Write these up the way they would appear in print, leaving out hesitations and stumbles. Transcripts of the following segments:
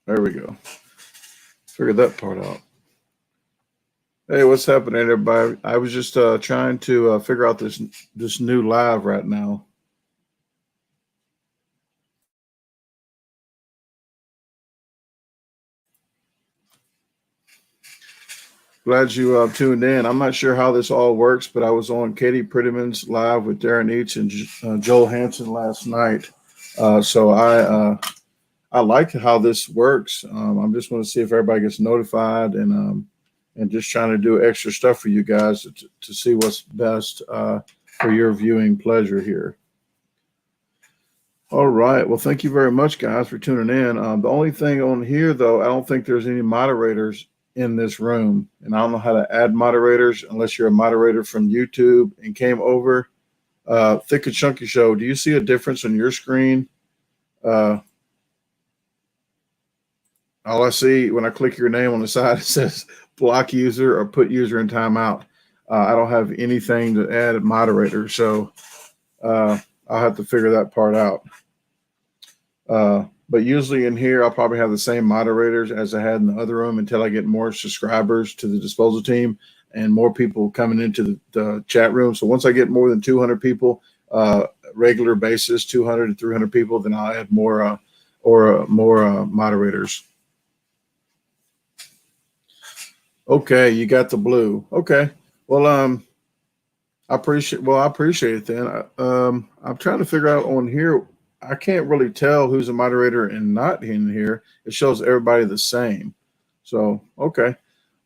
There we go. Figured that part out. Hey, what's happening, everybody? I was just trying to figure out this new live right now. Glad you tuned in. I'm not sure how this all works, but I was on Katie Prettyman's live with Darren Eats and Joel Hansen last night. So I like how this works. I'm just want to see if everybody gets notified and just trying to do extra stuff for you guys to see what's best for your viewing pleasure here. All right. Well, thank you very much, guys, for tuning in. The only thing on here, though, I don't think there's any moderators in this room, and I don't know how to add moderators unless you're a moderator from YouTube and came over. Thick and Chunky Show, do you see a difference on your screen? All I see when I click your name on the side, it says block user or put user in timeout. I don't have anything to add a moderator, so I'll have to figure that part out. But usually in here, I'll probably have the same moderators as I had in the other room until I get more subscribers to the disposal team and more people coming into the chat room. So once I get more than 200 people, regular basis, 200 to 300 people, then I'll add more moderators. Okay, you got the blue. Okay, well, I appreciate it then. I'm trying to figure out on here. I can't really tell who's a moderator and not in here. It shows everybody the same. So, okay.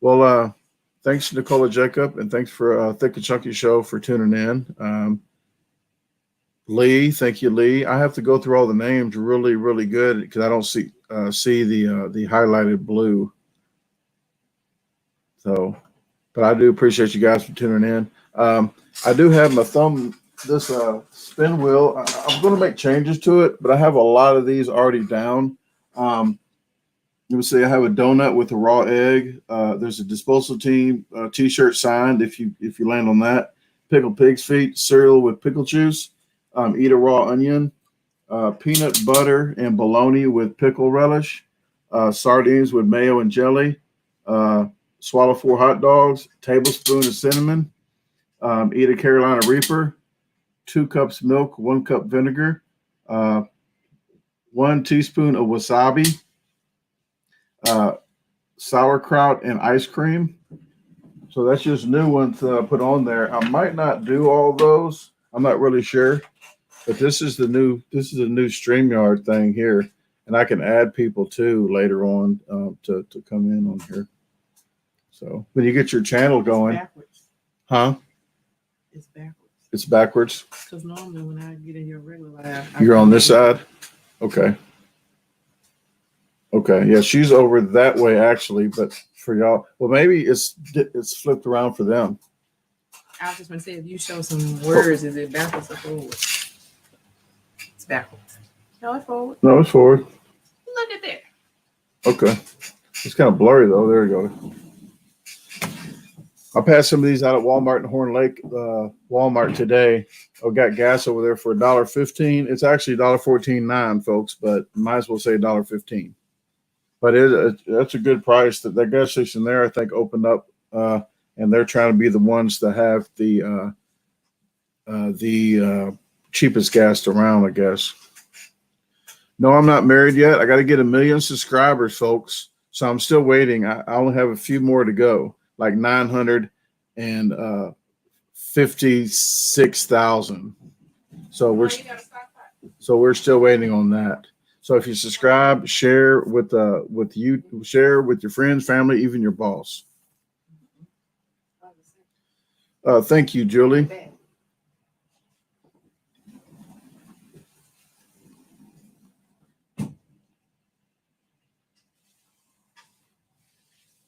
Well, thanks, Nicola Jacob, and thanks for Thick and Chunky Show for tuning in. Lee, thank you, Lee. I have to go through all the names really, really good because I don't see the highlighted blue. So, but I do appreciate you guys for tuning in. I do have my this spin wheel. I'm going to make changes to it, but I have a lot of these already down. Let me see. I have a donut with a raw egg. There's a disposal team T-shirt signed. If you land on that, pickled pig's feet, cereal with pickle juice, eat a raw onion, peanut butter and bologna with pickle relish, sardines with mayo and jelly, swallow 4 hot dogs, tablespoon of cinnamon, eat a Carolina Reaper, 2 cups milk, 1 cup vinegar, 1 teaspoon of wasabi, sauerkraut and ice cream. So that's just new ones to put on there. I might not do all those. I'm not really sure, but this is the new SreamYard thing here, and I can add people too later on to come in on here. So when you get your channel going, huh? It's backwards. It's backwards. Because normally when I get in your regular live, you're on this side. Okay. Okay. Yeah, she's over that way actually, but for y'all, well, maybe it's flipped around for them. I was just going to say, if you show some words, is it backwards or forward? It's backwards. No, it's forward. No, it's forward. Look at that. Okay. It's kind of blurry though. There we go. I passed some of these out at Walmart in Horn Lake, Walmart today. I got gas over there for $1.15. It's actually $1.14.9, folks, but might as well say $1.15. But that's a good price. That gas station there, I think, opened up, and they're trying to be the ones that have the cheapest gas around, I guess. No, I'm not married yet. I got to get 1 million subscribers, folks. So I'm still waiting. I only have a few more to go. Like 956,000. So we're still waiting on that. So if you subscribe, share with your friends, family, even your boss. Thank you, Julie.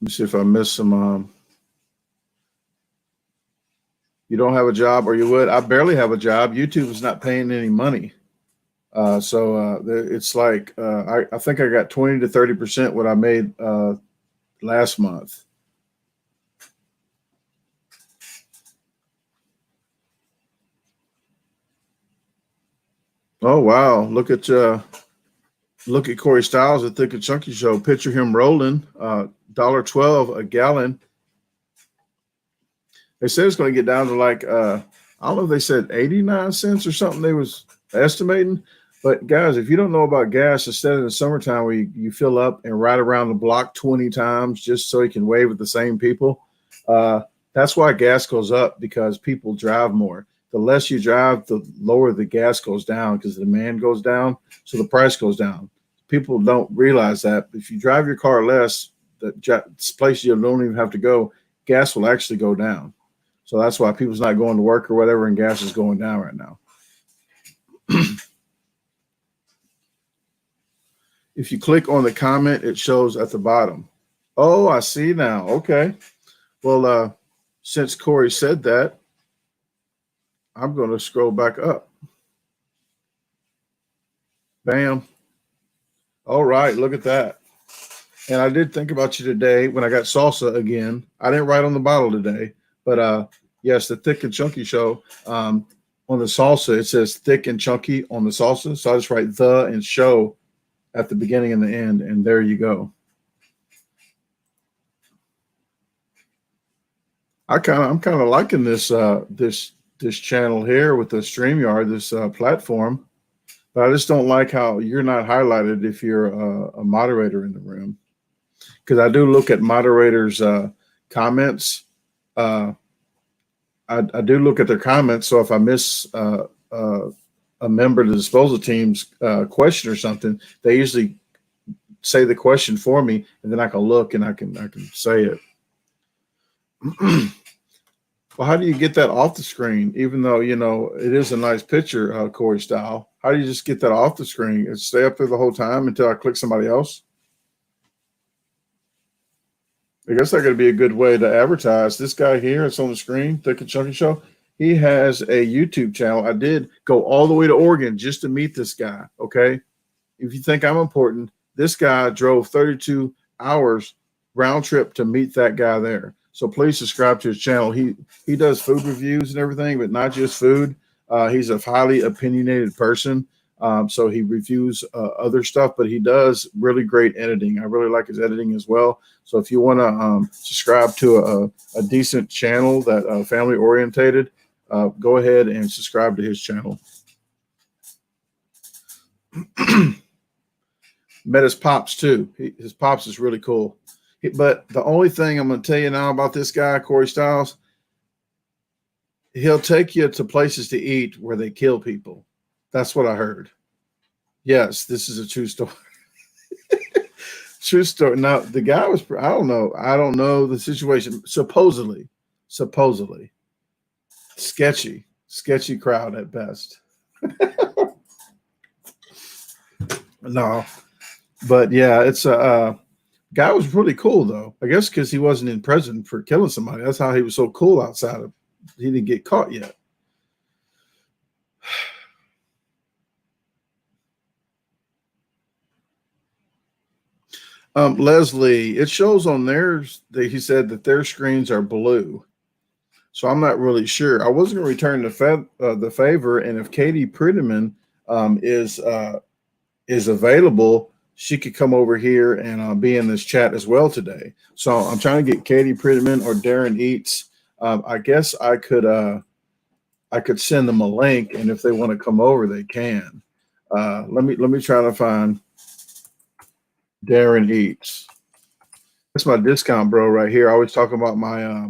Let me see if I missed some. You don't have a job, or you would? I barely have a job. YouTube is not paying any money. So it's like I think I got 20 to 30% what I made last month. Oh, wow. Look at Look at Corey Styles at Thick and Chunky Show. Picture him rolling, $1.12 a gallon. They said it's going to get down to like, I don't know if they said 89 cents or something they was estimating. But guys, if you don't know about gas, instead of the summertime where you fill up and ride around the block 20 times just so you can wave at the same people, that's why gas goes up, because people drive more. The less you drive, the lower the gas goes down because the demand goes down. So the price goes down. People don't realize that. If you drive your car less, the place you don't even have to go, gas will actually go down. So that's why people's not going to work or whatever, and gas is going down right now. If you click on the comment, it shows at the bottom. Oh, I see now. Okay. Well, since Corey said that, I'm going to scroll back up. Bam. All right. Look at that. And I did think about you today when I got salsa again. I didn't write on the bottle today, but yes, the Thick and Chunky Show. On the salsa, it says Thick and Chunky on the salsa. So I just write the and show at the beginning and the end, and there you go. I'm kind of liking this this channel here with the SreamYard, this platform, but I just don't like how you're not highlighted if you're a moderator in the room, because I do look at moderators' comments. I do look at their comments, so if I miss a member of the disposal team's question or something, they usually say the question for me, and then I can look and I can say it. Well, how do you get that off the screen? Even though, you know, it is a nice picture, Corey Style. How do you just get that off the screen and stay up there the whole time until I click somebody else? I guess that could be a good way to advertise. This guy here, it's on the screen, Thick and Chunky Show. He has a YouTube channel. I did go all the way to Oregon just to meet this guy, okay? If you think I'm important, this guy drove 32 hours round trip to meet that guy there. So please subscribe to his channel. He does food reviews and everything, but not just food. He's a highly opinionated person. So he reviews other stuff, but he does really great editing. I really like his editing as well. So if you want to subscribe to a decent channel that family orientated, go ahead and subscribe to his channel. Met his pops too. His pops is really cool. But the only thing I'm going to tell you now about this guy, Corey Styles, he'll take you to places to eat where they kill people. That's what I heard. Yes, this is a true story. True story. Now, the guy was, I don't know the situation. Supposedly, sketchy crowd at best. No, but yeah, it's a guy was really cool though. I guess because he wasn't in prison for killing somebody. That's how he was so cool outside of. He didn't get caught yet. Leslie, it shows on theirs that he said that their screens are blue. So I'm not really sure. I wasn't going to return the favor, and if Katie Prettyman is available, she could come over here and be in this chat as well today. So I'm trying to get Katie Prettyman or Darren Eats. I guess I could send them a link, and if they want to come over, they can. Let me try to find Darren Eats. That's my discount bro right here. I always talk about my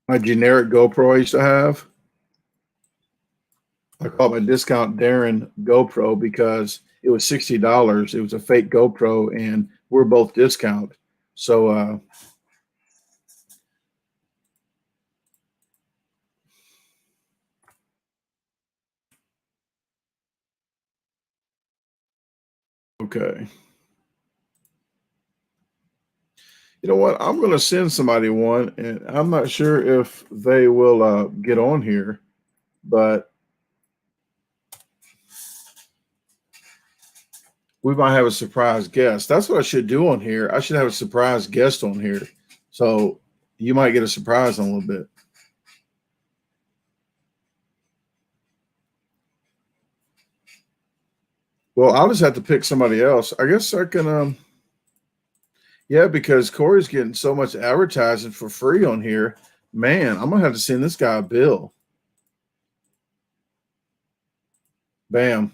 my generic GoPro I used to have. I call it my discount Darren GoPro because it was $60. It was a fake GoPro, and we're both discount. So okay. You know what? I'm going to send somebody one, and I'm not sure if they will get on here, but we might have a surprise guest. That's what I should do on here. I should have a surprise guest on here. So you might get a surprise in a little bit. Well, I'll just have to pick somebody else. I guess I can. Yeah, because Corey's getting so much advertising for free on here. Man, I'm gonna have to send this guy a bill. Bam.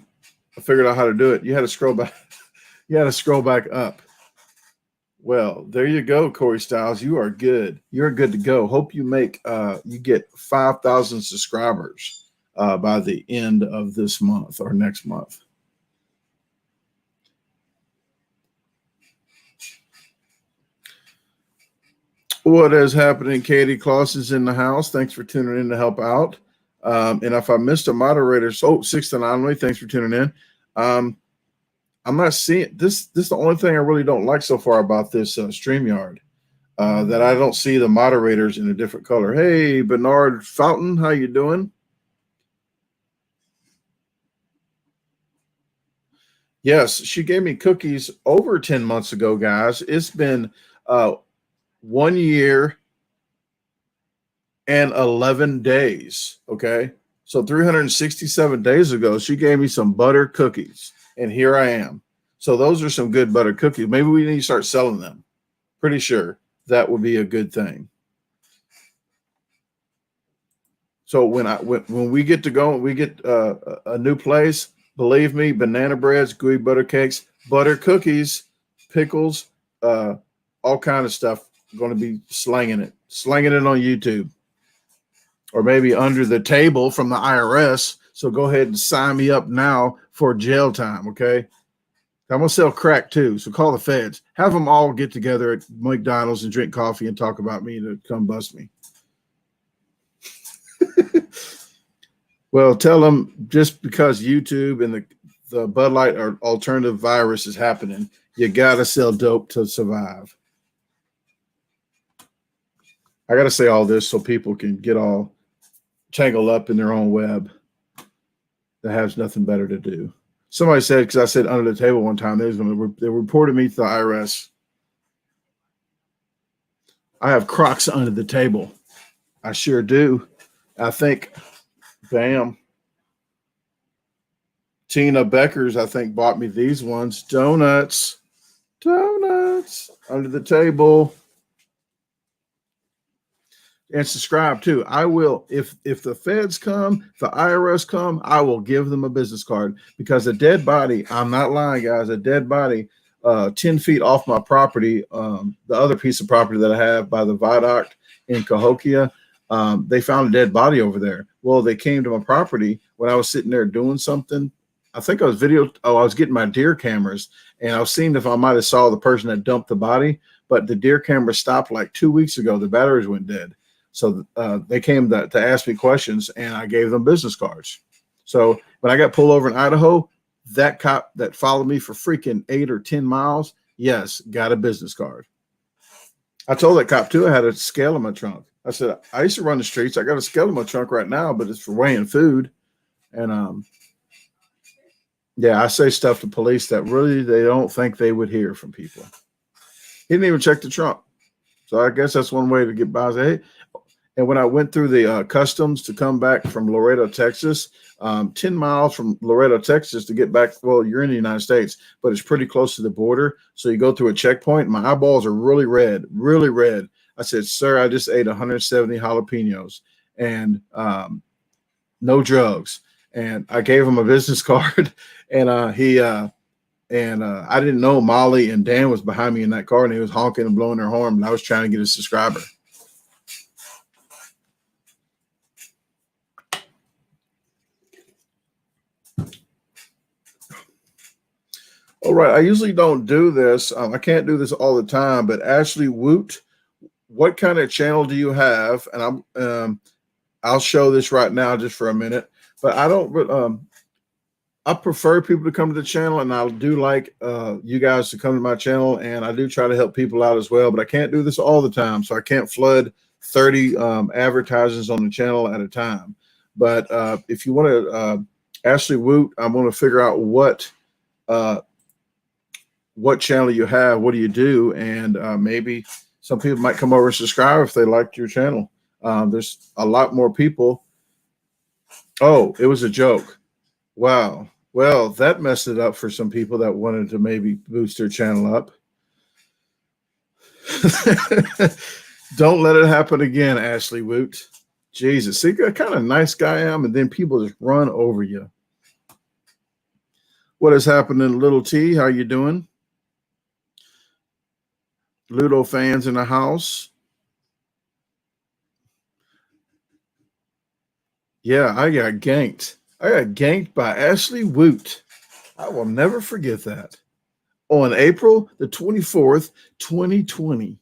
I figured out how to do it. You had to scroll back. You had to scroll back up. Well, there you go, Corey Styles. You are good. You're good to go. Hope you you get 5,000 subscribers by the end of this month or next month. What is happening? Katie Clausen's in the house. Thanks for tuning in to help out. And if I missed a moderator, so 6 Anonymity, thanks for tuning in. I'm not seeing this. This is the only thing I really don't like so far about this StreamYard, that I don't see the moderators in a different color. Hey, Bernard Fountain, how you doing? Yes, she gave me cookies over 10 months ago, guys. It's been 1 year and 11 days. Okay. So 367 days ago, she gave me some butter cookies, and here I am. So those are some good butter cookies. Maybe we need to start selling them. Pretty sure that would be a good thing. So when we get to go, we get a new place, believe me, banana breads, gooey butter cakes, butter cookies, pickles, all kind of stuff. Going to be slanging it on YouTube, or maybe under the table from the IRS. So go ahead and sign me up now for jail time. Okay. I'm going to sell crack too. So call the feds, have them all get together at McDonald's and drink coffee and talk about me to come bust me. Well, tell them just because YouTube and the Bud Light or alternative virus is happening, you got to sell dope to survive. I got to say all this so people can get all tangled up in their own web that has nothing better to do. Somebody said, because I said under the table one time, they reported me to the IRS. I have Crocs under the table. I sure do. I think, bam. Tina Becker's, I think, bought me these ones. Donuts under the table. And subscribe too. I will, if the feds come, if the IRS come, I will give them a business card, because a dead body, I'm not lying, guys, a dead body 10 feet off my property, the other piece of property that I have by the viaduct in Cahokia, they found a dead body over there. Well, they came to my property when I was sitting there doing something. I think I was getting my deer cameras, and I was seeing if I might have saw the person that dumped the body, but the deer camera stopped like 2 weeks ago. The batteries went dead. So they came to ask me questions, and I gave them business cards. So when I got pulled over in Idaho, that cop that followed me for freaking 8 or 10 miles, yes, got a business card. I told that cop too, I had a scale in my trunk. I said, I used to run the streets. I got a scale in my trunk right now, but it's for weighing food. And yeah, I say stuff to police that really they don't think they would hear from people. He didn't even check the trunk. So I guess that's one way to get by. Hey, and when I went through the customs to come back from Laredo, Texas, 10 miles from Laredo, Texas to get back, well, you're in the United States, but it's pretty close to the border. So you go through a checkpoint. My eyeballs are really red, really red. I said, sir, I just ate 170 jalapenos and no drugs. And I gave him a business card, and I didn't know Molly and Dan was behind me in that car, and he was honking and blowing their horn, and I was trying to get a subscriber. All right, I usually don't do this. I can't do this all the time, but Ashley Woot, what kind of channel do you have? And I'll show this right now just for a minute, but I don't, I prefer people to come to the channel, and I do like you guys to come to my channel, and I do try to help people out as well, but I can't do this all the time, so I can't flood 30 advertisers on the channel at a time. But if you want to, Ashley Woot, I'm going to figure out what channel you have, what do you do, and maybe some people might come over and subscribe if they liked your channel. There's a lot more people. Oh, it was a joke. Wow. Well, that messed it up for some people that wanted to maybe boost their channel up. Don't let it happen again, Ashley Woot. Jesus, see what kind of nice guy I am, and then people just run over you. What is happening, Little T? How you doing? Ludo fans in the house. Yeah, I got ganked. I got ganked by Ashley Woot. I will never forget that. On April the 24th, 2020.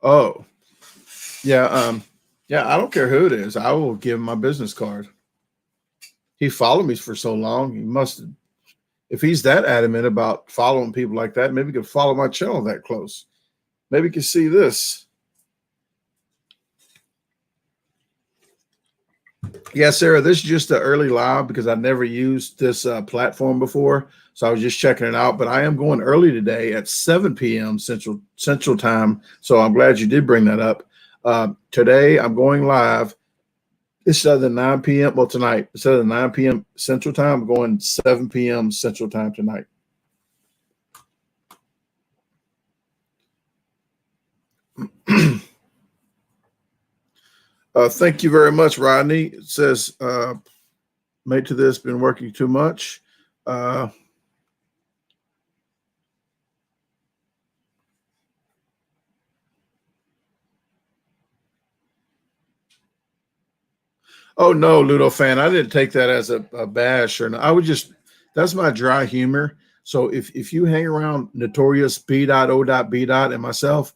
Oh, yeah. Yeah, I don't care who it is. I will give him my business card. He followed me for so long. He must have, if he's that adamant about following people like that, maybe he could follow my channel that close. Maybe he can see this. Yeah, Sarah, this is just the early live because I never used this platform before. So I was just checking it out. But I am going early today at 7 p.m. Central Time. So I'm glad you did bring that up. Today I'm going live. Instead of 9 p.m. Well, tonight, instead of 9 p.m. Central Time, I'm going 7 p.m. Central Time tonight. Thank you very much, Rodney. It says, mate to this, been working too much. Oh, no, Ludo fan. I didn't take that as a bash or not. I would just, that's my dry humor. So if you hang around Notorious B.O.B. and myself,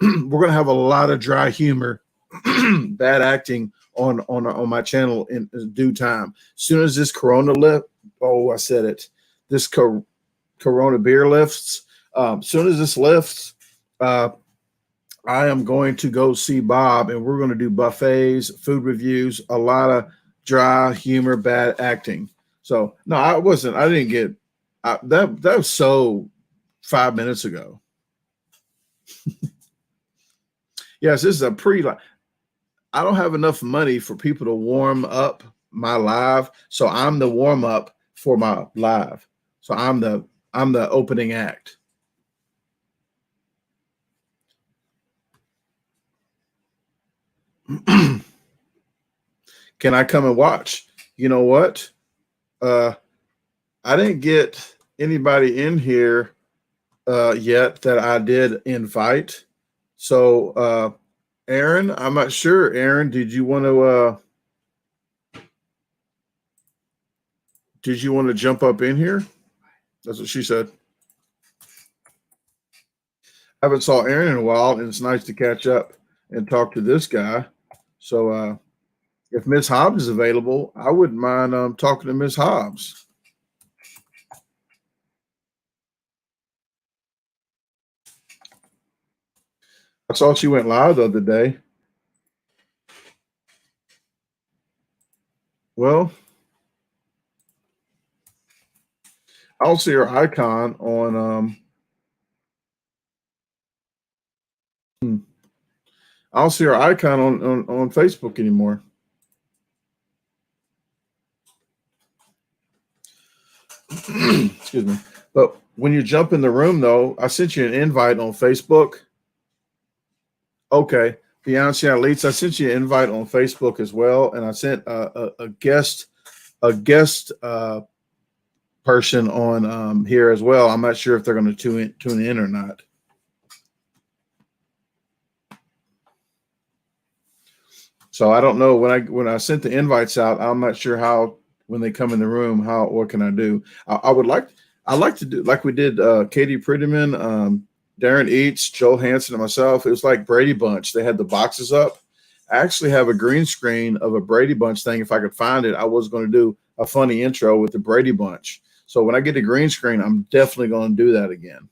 we're going to have a lot of dry humor, bad acting on my channel in due time. As soon as this Corona left, I said it. This Corona beer lifts. As soon as this lifts, I am going to go see Bob, and we're going to do buffets, food reviews, a lot of dry humor, bad acting. So no, I wasn't. I didn't get that. That was so 5 minutes ago. Yes, this is a I don't have enough money for people to warm up my live, so I'm the warm up for my live. So I'm the opening act. Can I come and watch? You know what? I didn't get anybody in here yet that I did invite. So Aaron, I'm not sure. Aaron, did you want to jump up in here? That's what she said. I haven't saw Aaron in a while, and it's nice to catch up and talk to this guy. So if Miss Hobbs is available, I wouldn't mind talking to Miss Hobbs. I saw she went live the other day. Well, I don't see her icon on I don't see her icon on Facebook anymore. Excuse me. But when you jump in the room, though, I sent you an invite on Facebook. Okay. Beyonce Elites, I sent you an invite on Facebook as well. And I sent a guest person on here as well. I'm not sure if they're going to tune in or not. So I don't know when I sent the invites out. I'm not sure how when they come in the room. What can I do? I like to do like we did. Katie Prettyman, Darren Eats, Joel Hansen, and myself. It was like Brady Bunch. They had the boxes up. I actually have a green screen of a Brady Bunch thing. If I could find it, I was going to do a funny intro with the Brady Bunch. So when I get a green screen, I'm definitely going to do that again.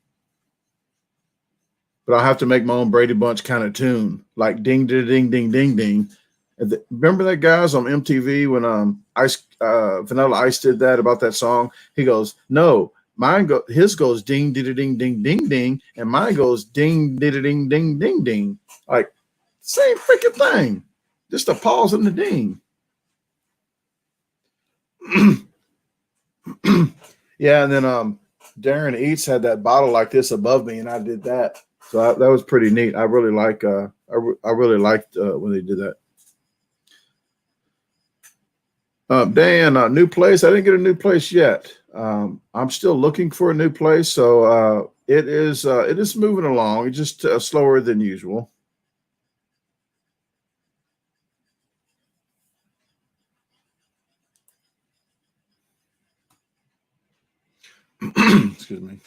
But I'll have to make my own Brady Bunch kind of tune, like ding, ding, ding, ding, ding, ding. Remember that, guys, on MTV when Vanilla Ice did that about that song? He goes, no, his goes ding, ding, ding, ding, ding, ding, and mine goes ding, ding, ding, ding, ding, ding. Like Same freaking thing. Just a pause and the ding. Yeah, and then Darren Eats had that bottle like this above me, and I did that. So that was pretty neat. I really like. I really liked when they did that. Dan, new place. I didn't get a new place yet. I'm still looking for a new place, so it is moving along. It's just slower than usual. Excuse me.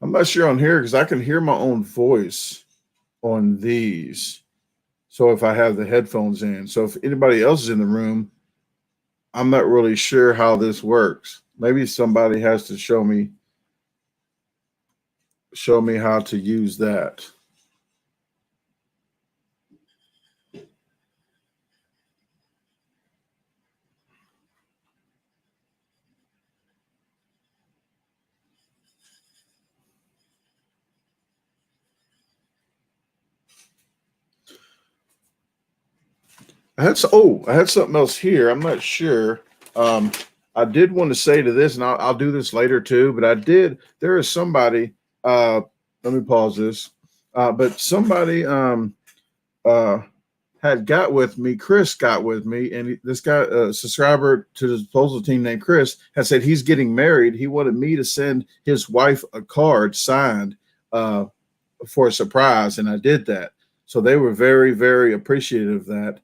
I'm not sure on here because I can hear my own voice on these. So if I have the headphones in, so if anybody else is in the room, I'm not really sure how this works. Maybe somebody has to show me how to use that. I had something else here. I'm not sure. I did want to say to this, and I'll do this later too. But there is somebody. Let me pause this. But somebody had got with me. Chris got with me, and this guy, a subscriber to the disposal team named Chris, had said he's getting married. He wanted me to send his wife a card signed for a surprise, and I did that. So they were very, very appreciative of that.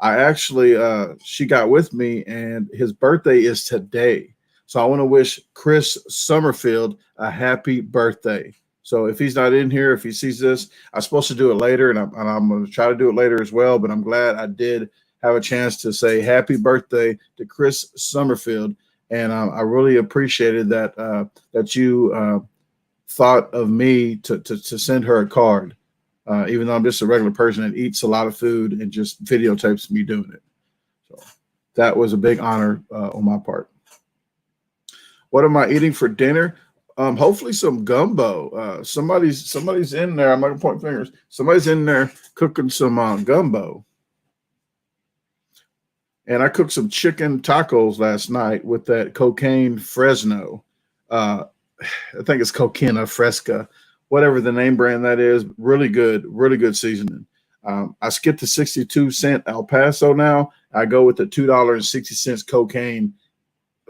I actually, she got with me, and his birthday is today. So I want to wish Chris Summerfield a happy birthday. So if he's not in here, if he sees this, I'm supposed to do it later, and I'm going to try to do it later as well. But I'm glad I did have a chance to say happy birthday to Chris Summerfield, and I really appreciated that that you thought of me to send her a card. Even though I'm just a regular person that eats a lot of food and just videotapes me doing it. So that was a big honor on my part. What am I eating for dinner? Hopefully some gumbo. Somebody's in there. I'm not gonna point fingers. Somebody's in there cooking some gumbo. And I cooked some chicken tacos last night with that cocaine Fresno. I think it's Coquina Fresca, whatever the name brand that is. Really good seasoning. I skipped the 62-cent El Paso now. I go with the $2.60 cocaine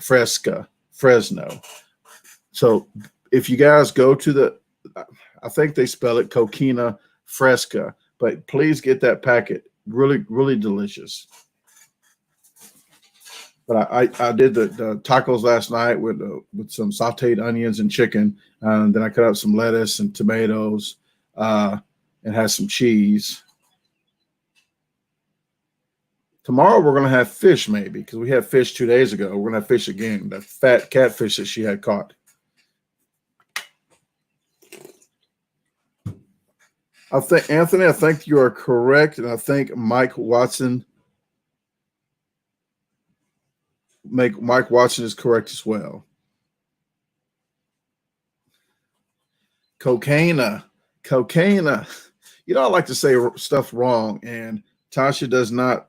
Fresno. So if you guys go to I think they spell it Coquina Fresca, but please get that packet. Really delicious. But I did the tacos last night with some sauteed onions and chicken. Then I cut up some lettuce and tomatoes and had some cheese. Tomorrow we're going to have fish maybe because we had fish 2 days ago. We're going to have fish again, that fat catfish that she had caught. Anthony, I think you are correct. And I think Mike Watson is correct as well. Cocaina. You know, I like to say stuff wrong, and Tasha does not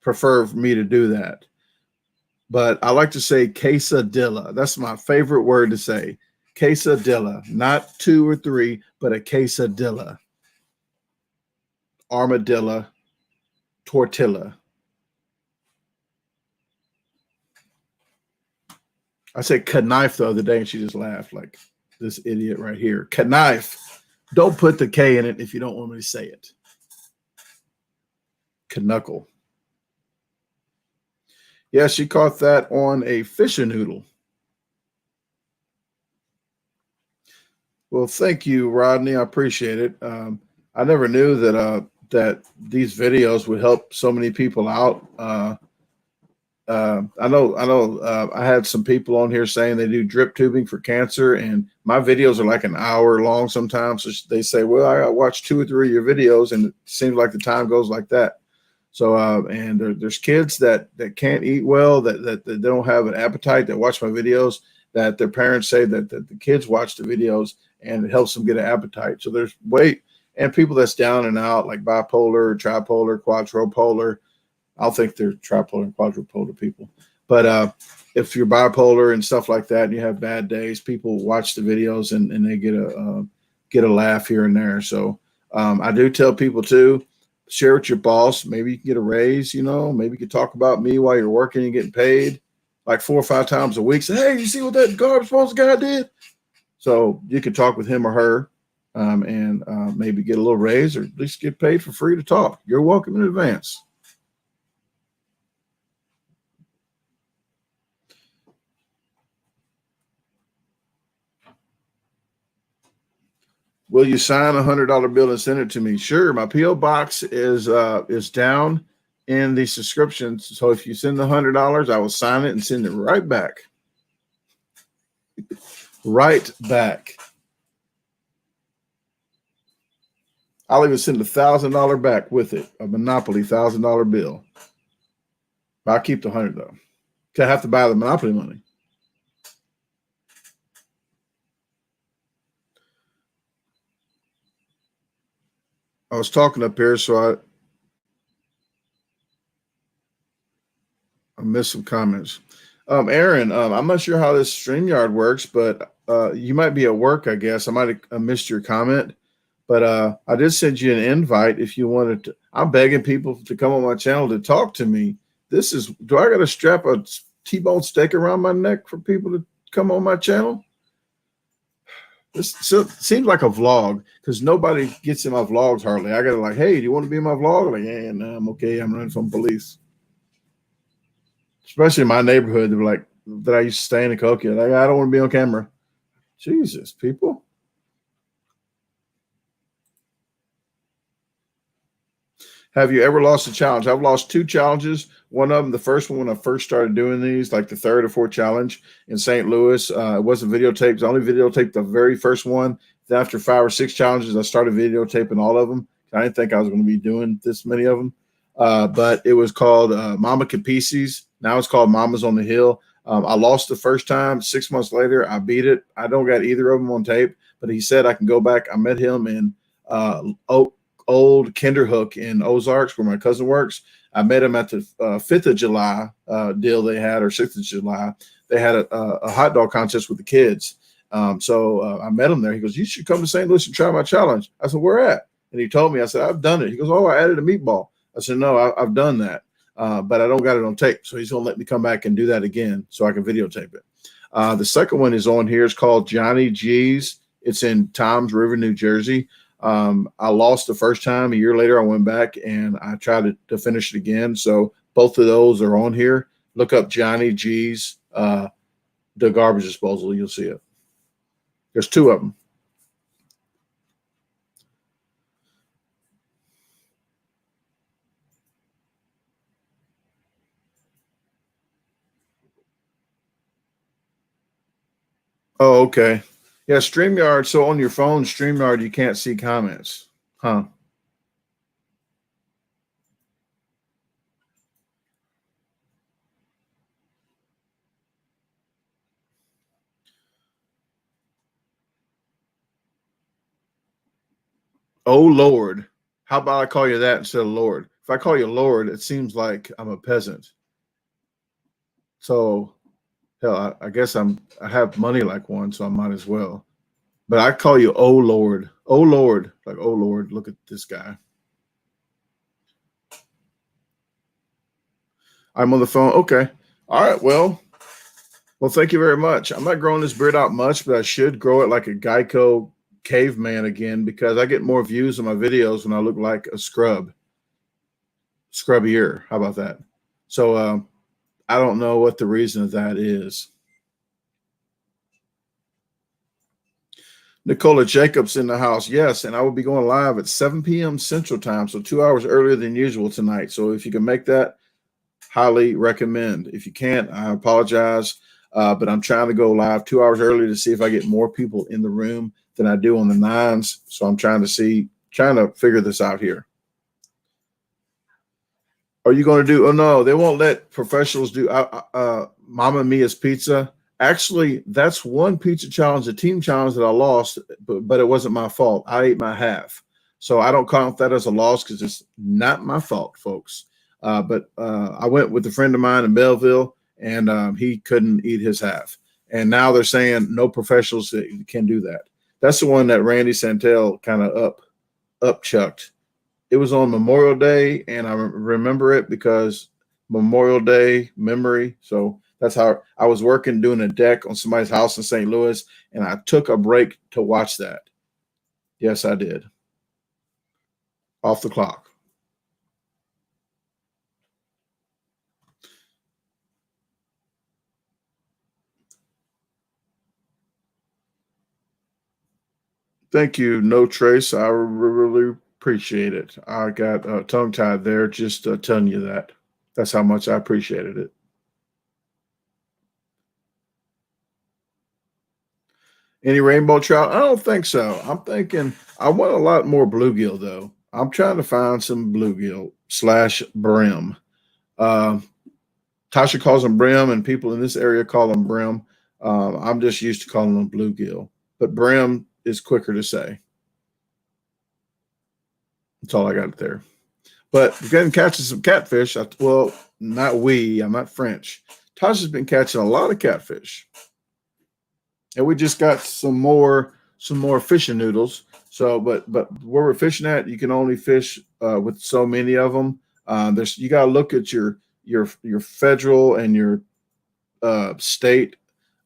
prefer me to do that. But I like to say quesadilla. That's my favorite word to say. Quesadilla. Not 2 or 3, but a quesadilla. Armadillo. Tortilla. I said knife the other day, and she just laughed like this idiot right here. Knife. Don't put the K in it if you don't want me to say it. Knuckle. Yeah, she caught that on a fishing noodle. Well, thank you, Rodney. I appreciate it. I never knew that that these videos would help so many people out. I know. I had some people on here saying they do drip tubing for cancer, and my videos are like an hour long sometimes. So they say, "Well, I watched 2 or 3 of your videos, and it seems like the time goes like that." So, and there's kids that can't eat well, that they don't have an appetite that watch my videos, that their parents say that the kids watch the videos and it helps them get an appetite. So there's and people that's down and out, like bipolar, tripolar, quadrupolar. I don't think they're tripolar and quadrupolar people. But if you're bipolar and stuff like that and you have bad days, people watch the videos and they get a laugh here and there. So I do tell people too, share with your boss. Maybe you can get a raise, maybe you can talk about me while you're working and getting paid like 4 or 5 times a week. Say, hey, you see what that garbage disposal guy did? So you can talk with him or her and maybe get a little raise or at least get paid for free to talk. You're welcome in advance. Will you sign a $100 bill and send it to me? Sure. My P.O. box is down in the subscriptions. So if you send the $100, I will sign it and send it right back. Right back. I'll even send $1,000 back with it, a Monopoly $1,000 bill. But I'll keep the 100 though. Because I have to buy the Monopoly money. I was talking up here, so I missed some comments. Aaron, I'm not sure how this StreamYard works, but you might be at work, I guess. I might have missed your comment, but I did send you an invite if you wanted to. I'm begging people to come on my channel to talk to me. Do I got to strap a T-bone steak around my neck for people to come on my channel? This seems like a vlog because nobody gets in my vlogs hardly. I got to like, hey, do you want to be in my vlog? Like, yeah, no, I'm okay. I'm running from police. Especially in my neighborhood, they were like that I used to stay in the Cokia. Like, I don't want to be on camera. Jesus, people. Have you ever lost a challenge? I've lost 2 challenges. One of them, the first one when I first started doing these, like the 3rd or 4th challenge in St. Louis. It wasn't videotaped. I only videotaped the very first one. Then after 5 or 6 challenges, I started videotaping all of them. I didn't think I was going to be doing this many of them. But it was called Mama Capices. Now it's called Mama's on the Hill. I lost the first time. 6 months later, I beat it. I don't got either of them on tape, but he said I can go back. I met him in old Kinderhook in Ozarks where my cousin works. I met him at the 5th of July deal they had, or 6th of July. They had a hot dog contest with the kids. So I met him there. He goes, you should come to St. Louis and try my challenge. I said, where at? And he told me, I said, I've done it. He goes, oh, I added a meatball. I said, no, I've done that. But I don't got it on tape. So he's going to let me come back and do that again so I can videotape it. The second one is on here. It's called Johnny G's. It's in Toms River, New Jersey. I lost the first time. A year later, I went back and I tried to finish it again. So both of those are on here. Look up Johnny G's DaGarbageDisposal. You'll see it. There's 2 of them. Oh, okay. Yeah, StreamYard. So on your phone, StreamYard, you can't see comments. Huh? Oh, Lord. How about I call you that instead of Lord? If I call you Lord, it seems like I'm a peasant. So, hell, I guess I have money like one, so I might as well. But I call you Oh, Lord. Oh, Lord. Like, oh, Lord, look at this guy. I'm on the phone. Okay. All right. Well, thank you very much. I'm not growing this beard out much, but I should grow it like a Geico caveman again because I get more views on my videos when I look like a scrubbier. How about that? So I don't know what the reason of that is. Nicola Jacobs in the house. Yes, and I will be going live at 7 p.m. Central Time, so 2 hours earlier than usual tonight. So if you can make that, highly recommend. If you can't, I apologize, but I'm trying to go live 2 hours early to see if I get more people in the room than I do on the 9s. So I'm trying to figure this out here. Are you going to do? Oh no, they won't let professionals do Mama Mia's Pizza. Actually, that's one pizza challenge, a team challenge that I lost, but it wasn't my fault. I ate my half. So I don't count that as a loss because it's not my fault, folks. But I went with a friend of mine in Belleville, and he couldn't eat his half. And now they're saying no professionals can do that. That's the one that Randy Santel kind of upchucked. It was on Memorial Day, and I remember it because Memorial Day memory. So that's how I was working doing a deck on somebody's house in St. Louis, and I took a break to watch that. Yes, I did. Off the clock. Thank you, No Trace. I really appreciate it. I got tongue-tied there just telling you that. That's how much I appreciated it. Any rainbow trout? I don't think so. I'm thinking I want a lot more bluegill, though. I'm trying to find some bluegill / brim. Tasha calls them brim, and people in this area call them brim. I'm just used to calling them bluegill, but brim is quicker to say. That's all I got there. But we're getting catching some catfish. Well, not we. I'm not French. Tasha's been catching a lot of catfish, and we just got some more fishing noodles. So, but where we're fishing at, you can only fish with so many of them. You got to look at your federal and your state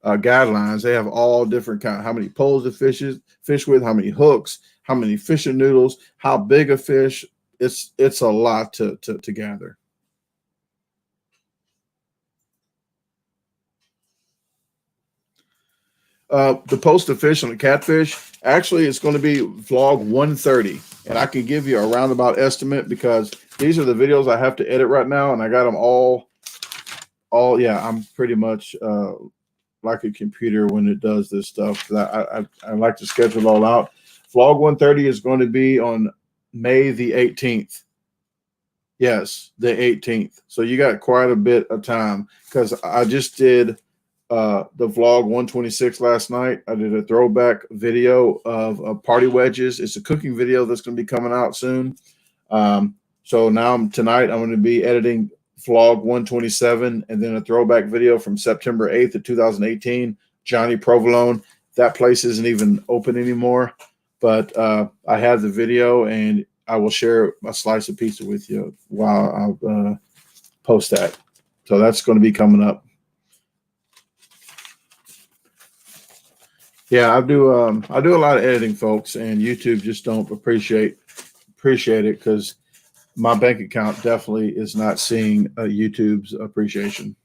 guidelines. They have all different kind. How many poles to fish with, how many hooks, how many fishing noodles, how big a fish. It's a lot to gather. The post of fish on the catfish, actually, it's going to be vlog 130, and I can give you a roundabout estimate because these are the videos I have to edit right now, and I got them all. Yeah, I'm pretty much like a computer when it does this stuff. I like to schedule it all out. Vlog 130 is going to be on May the 18th. Yes, the 18th. So you got quite a bit of time because I just did the vlog 126 last night. I did a throwback video of party wedges. It's a cooking video that's going to be coming out soon. So now tonight I'm going to be editing vlog 127 and then a throwback video from September 8th of 2018. Johnny Provolone. That place isn't even open anymore, but I have the video and I will share a slice of pizza with you while I'll post that. So that's going to be coming up. Yeah, I do a lot of editing, folks, and YouTube just don't appreciate it because my bank account definitely is not seeing YouTube's appreciation,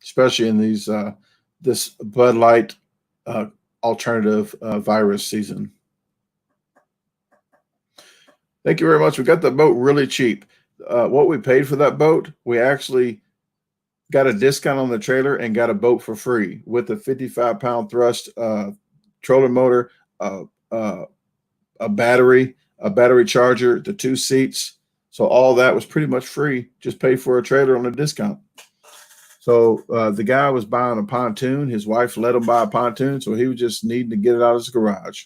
especially in these this Bud Light alternative virus season. Thank you very much. We got the boat really cheap. What we paid for that boat, we actually got a discount on the trailer and got a boat for free with a 55-pound thrust trolling motor, a battery charger, the 2 seats. So all that was pretty much free. Just pay for a trailer on a discount. So the guy was buying a pontoon. His wife let him buy a pontoon, so he was just needing to get it out of his garage.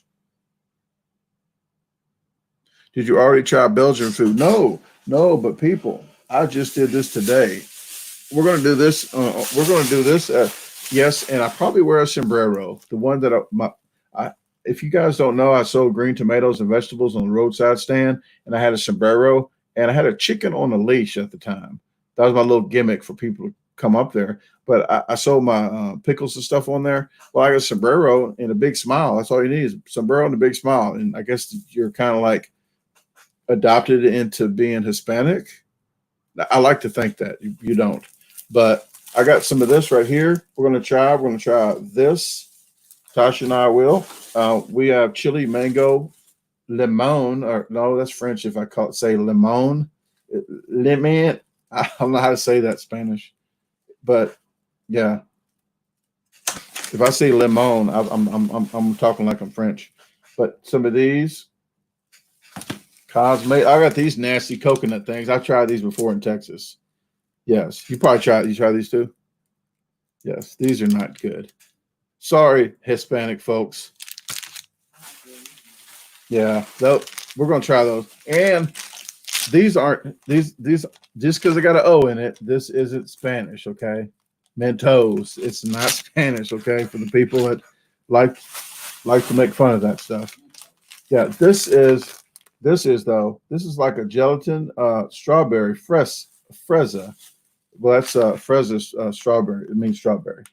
Did you already try Belgian food? No, but people, I just did this today. We're going to do this. Yes, and I probably wear a sombrero. The one that if you guys don't know, I sold green tomatoes and vegetables on the roadside stand, and I had a sombrero, and I had a chicken on a leash at the time. That was my little gimmick for people to come up there. But I sold my pickles and stuff on there. Well, I got a sombrero and a big smile. That's all you need is a sombrero and a big smile. And I guess you're kind of like adopted into being Hispanic. I like to think that you don't, but I got some of this right here. We're going to try this. Tasha and I will. We have chili mango limon, or no, that's French. If I say limon, lemon. I don't know how to say that Spanish, but yeah. If I say limon, I'm talking like I'm French. But some of these. I got these nasty coconut things. I tried these before in Texas. Yes, you probably tried. You tried these too. Yes, these are not good. Sorry, Hispanic folks. Yeah, we're gonna try those. And these just because I got an O in it, this isn't Spanish, okay? Mentos, it's not Spanish, okay? For the people that like to make fun of that stuff. Yeah, this is like a gelatin strawberry fresa. Well, that's fresa strawberry. It means strawberry.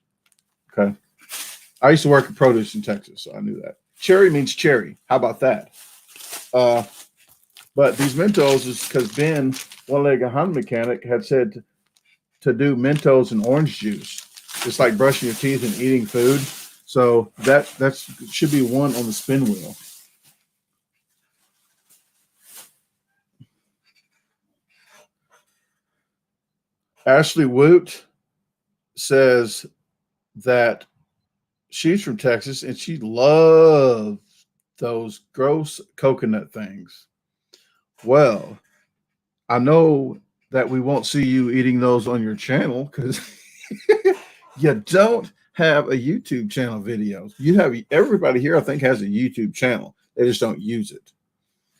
Okay. I used to work in produce in Texas, so I knew that. Cherry means cherry. How about that? But these Mentos is because Ben, one-legged Honda mechanic, had said to do Mentos and orange juice. It's like brushing your teeth and eating food. So that should be one on the spin wheel. Ashley Woot says that she's from Texas and she loves those gross coconut things. Well, I know that we won't see you eating those on your channel because you don't have a YouTube channel videos. You have everybody here, I think, has a YouTube channel. They just don't use it.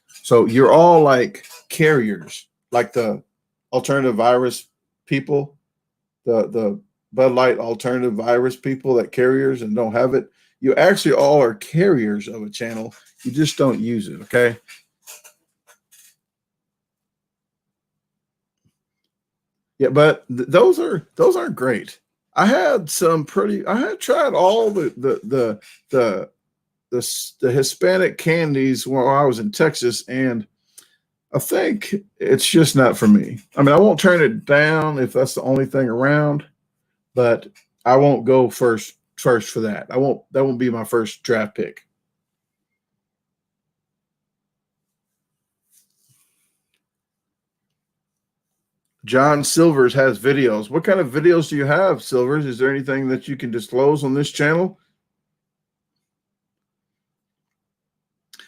So you're all like carriers, like the alternative virus people, the Bud Light alternative virus people that carriers and don't have it. You actually all are carriers of a channel. You just don't use it. Okay. Yeah, but those aren't great. I had tried all the Hispanic candies while I was in Texas, and I think it's just not for me. I mean, I won't turn it down if that's the only thing around, but I won't go first for that. That won't be my first draft pick. John Silvers has videos. What kind of videos do you have, Silvers? Is there anything that you can disclose on this channel?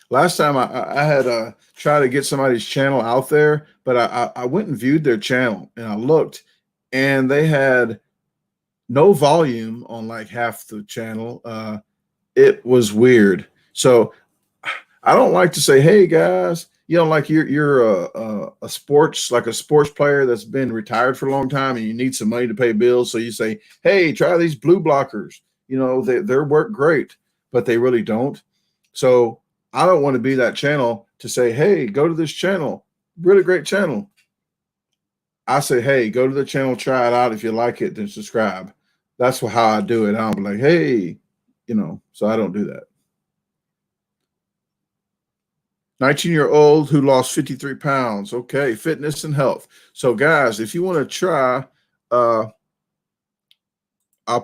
Last time I had tried to get somebody's channel out there, but I went and viewed their channel and I looked, and they had no volume on like half the channel. It was weird. So I don't like to say, hey guys, you know, like you're a sports player that's been retired for a long time and you need some money to pay bills. So you say, hey, try these blue blockers. You know, they work great, but they really don't. So I don't want to be that channel to say, hey, go to this channel, really great channel. I say, hey, go to the channel, try it out. If you like it, then subscribe. That's how I do it. I'll be like, hey, you know, so I don't do that. 19-year-old who lost 53 pounds. Okay, fitness and health. So guys, if you want to try, I'll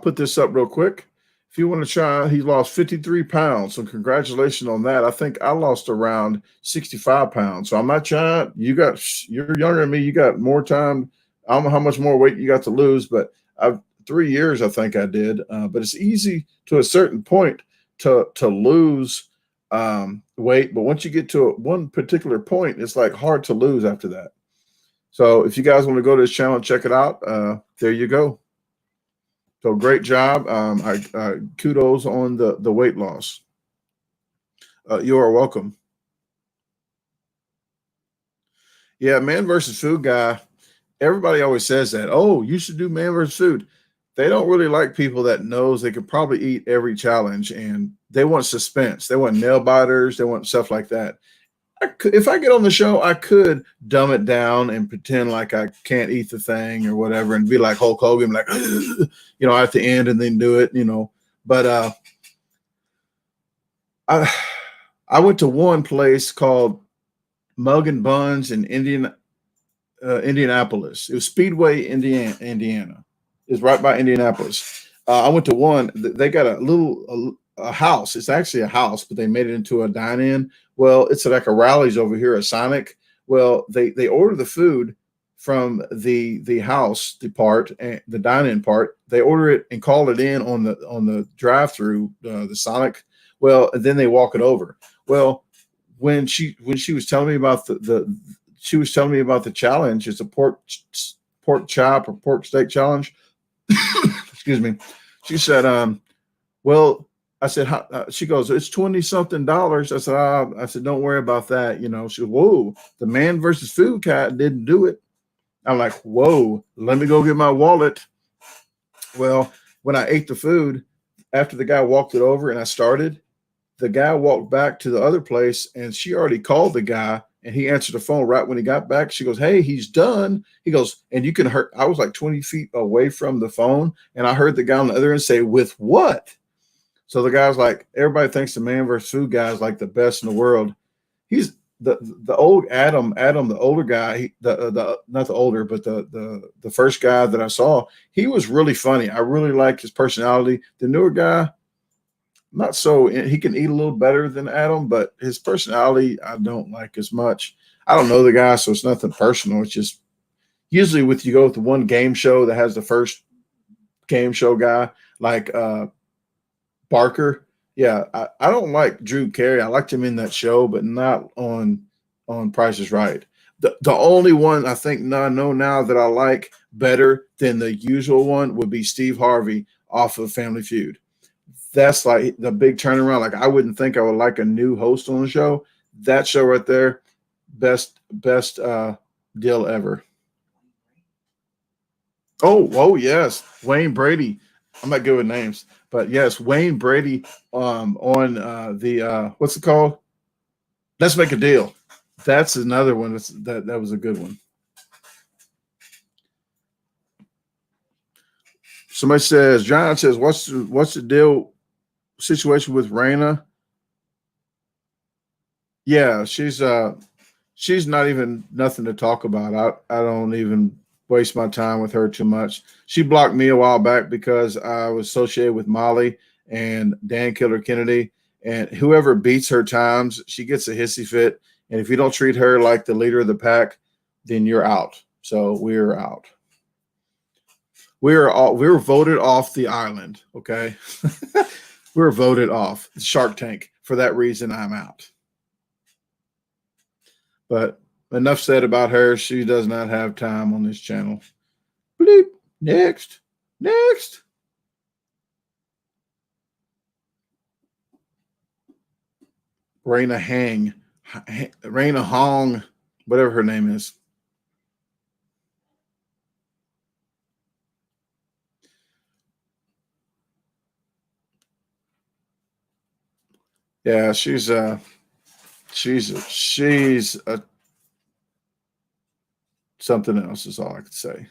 put this up real quick. If you want to try, he lost 53 pounds. So congratulations on that. I think I lost around 65 pounds. So I'm not trying. You're younger than me. You got more time. I don't know how much more weight you got to lose, but 3 years, I think I did. But it's easy to a certain point to lose weight. But once you get to one particular point, it's like hard to lose after that. So if you guys want to go to this channel and check it out, there you go. So great job. Kudos on the weight loss. You are welcome. Yeah, man versus food guy. Everybody always says that. Oh, you should do man versus food. They don't really like people that knows they could probably eat every challenge, and they want suspense. They want nail biters. They want stuff like that. If I get on the show, I could dumb it down and pretend like I can't eat the thing or whatever and be like Hulk Hogan, like, you know, at the end and then do it, you know. But I went to one place called Mug and Buns in Indianapolis. It was Speedway, Indiana. It's right by Indianapolis. I went to one. They got a house. It's actually a house, but they made it into a dine-in. Well, it's like a Rally's over here, a Sonic. Well, they order the food from the house, the part, and the dine-in part. They order it and call it in on the drive-through, the Sonic. Well, and then they walk it over. Well, when she was telling me about she was telling me about the challenge. It's a pork chop or pork steak challenge. excuse me. She said, well, I said, she goes, it's 20 something dollars. I said, don't worry about that. You know, she goes, whoa, the man versus food cat didn't do it. I'm like, whoa, let me go get my wallet. Well, when I ate the food, after the guy walked it over and I started, the guy walked back to the other place and she already called the guy and he answered the phone right when he got back. She goes, hey, he's done. He goes, and you can hear, I was like 20 feet away from the phone and I heard the guy on the other end say, with what? So the guy's like, everybody thinks the man versus food guy is like the best in the world. He's the old Adam, the older guy, the not the older, but the first guy that I saw, he was really funny. I really liked his personality. The newer guy, not so. He can eat a little better than Adam, but his personality I don't like as much. I don't know the guy, so it's nothing personal. It's just usually with you go with the one game show that has the first game show guy like Barker. Yeah, I don't like Drew Carey. I liked him in that show, but not on Price is Right. The only one I think I know now that I like better than the usual one would be Steve Harvey off of Family Feud. That's like the big turnaround. Like I wouldn't think I would like a new host on the show. That show right there, best deal ever. Oh yes, Wayne Brady. I'm not good with names, but yes, Wayne Brady on the what's it called? Let's Make a Deal. That's another one. That was a good one. Somebody says, John says, what's the deal situation with Raina? Yeah, she's not even nothing to talk about. I don't even waste my time with her too much. She blocked me a while back because I was associated with Molly and Dan Killer Kennedy. And whoever beats her times, she gets a hissy fit. And if you don't treat her like the leader of the pack, then you're out. So we're out. We were voted off the island. Okay. We were voted off Shark Tank. For that reason, I'm out. But enough said about her. She does not have time on this channel. Bleep. Next. Raina Hong, whatever her name is. Yeah, she's a something else is all I could say.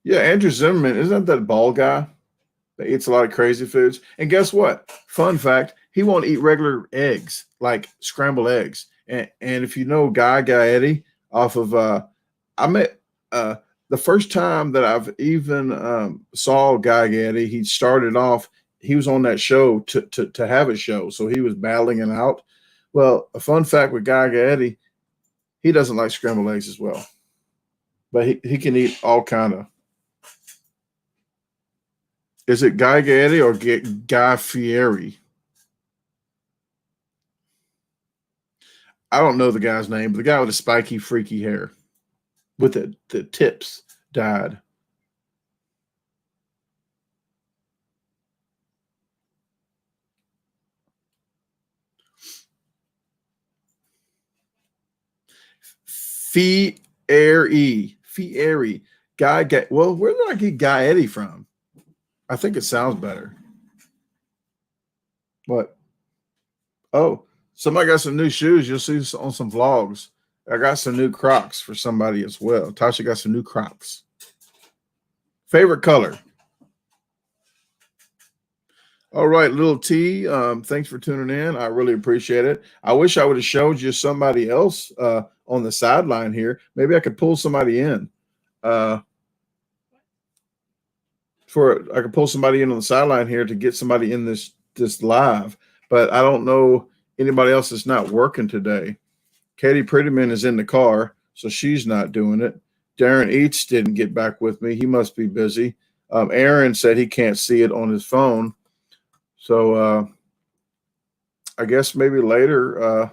Yeah, Andrew Zimmerman, isn't that bald guy that eats a lot of crazy foods? And guess what? Fun fact, he won't eat regular eggs, like scrambled eggs. And if you know Guy Gaetti off of I met the first time that I've even saw Guy Gaetti, he started off, he was on that show to have a show. So he was battling it out. Well, a fun fact with Guy Gaetti, he doesn't like scrambled eggs as well. But he can eat all kind of. Is it Guy Gaetti or Guy Fieri? I don't know the guy's name, but the guy with the spiky, freaky hair with the tips died. Fieri. Well, where did I get Guy Eddie from? I think it sounds better. What? Oh, somebody got some new shoes. You'll see on some vlogs. I got some new Crocs for somebody as well. Tasha got some new Crocs. Favorite color? All right, little T. Thanks for tuning in. I really appreciate it. I wish I would have showed you somebody else on the sideline here. Maybe I could pull somebody in. I could pull somebody in on the sideline here to get somebody in this live, but I don't know anybody else that's not working today. Katie Prettyman is in the car, so she's not doing it. Darren Eats didn't get back with me. He must be busy. Aaron said he can't see it on his phone. So I guess maybe later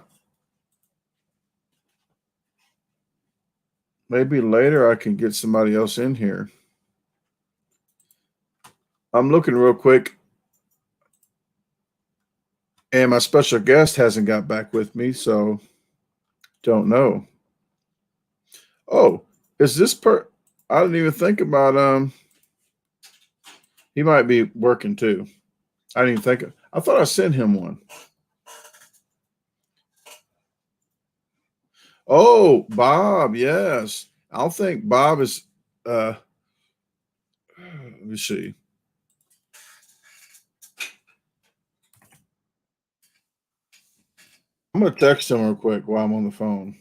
maybe later I can get somebody else in here. I'm looking real quick, and my special guest hasn't got back with me, so don't know. Oh, is this I didn't even think about he might be working too. I didn't even think I thought I sent him one. Oh, Bob, yes. I don't think Bob is let me see. I'm gonna text him real quick while I'm on the phone.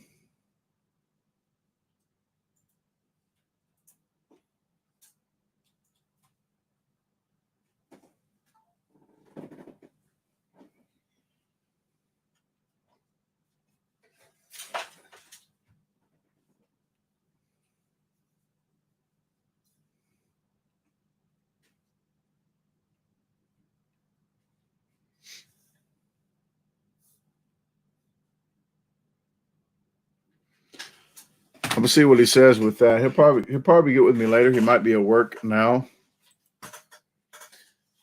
I'm gonna see what he says with that. He'll probably get with me later. He might be at work now.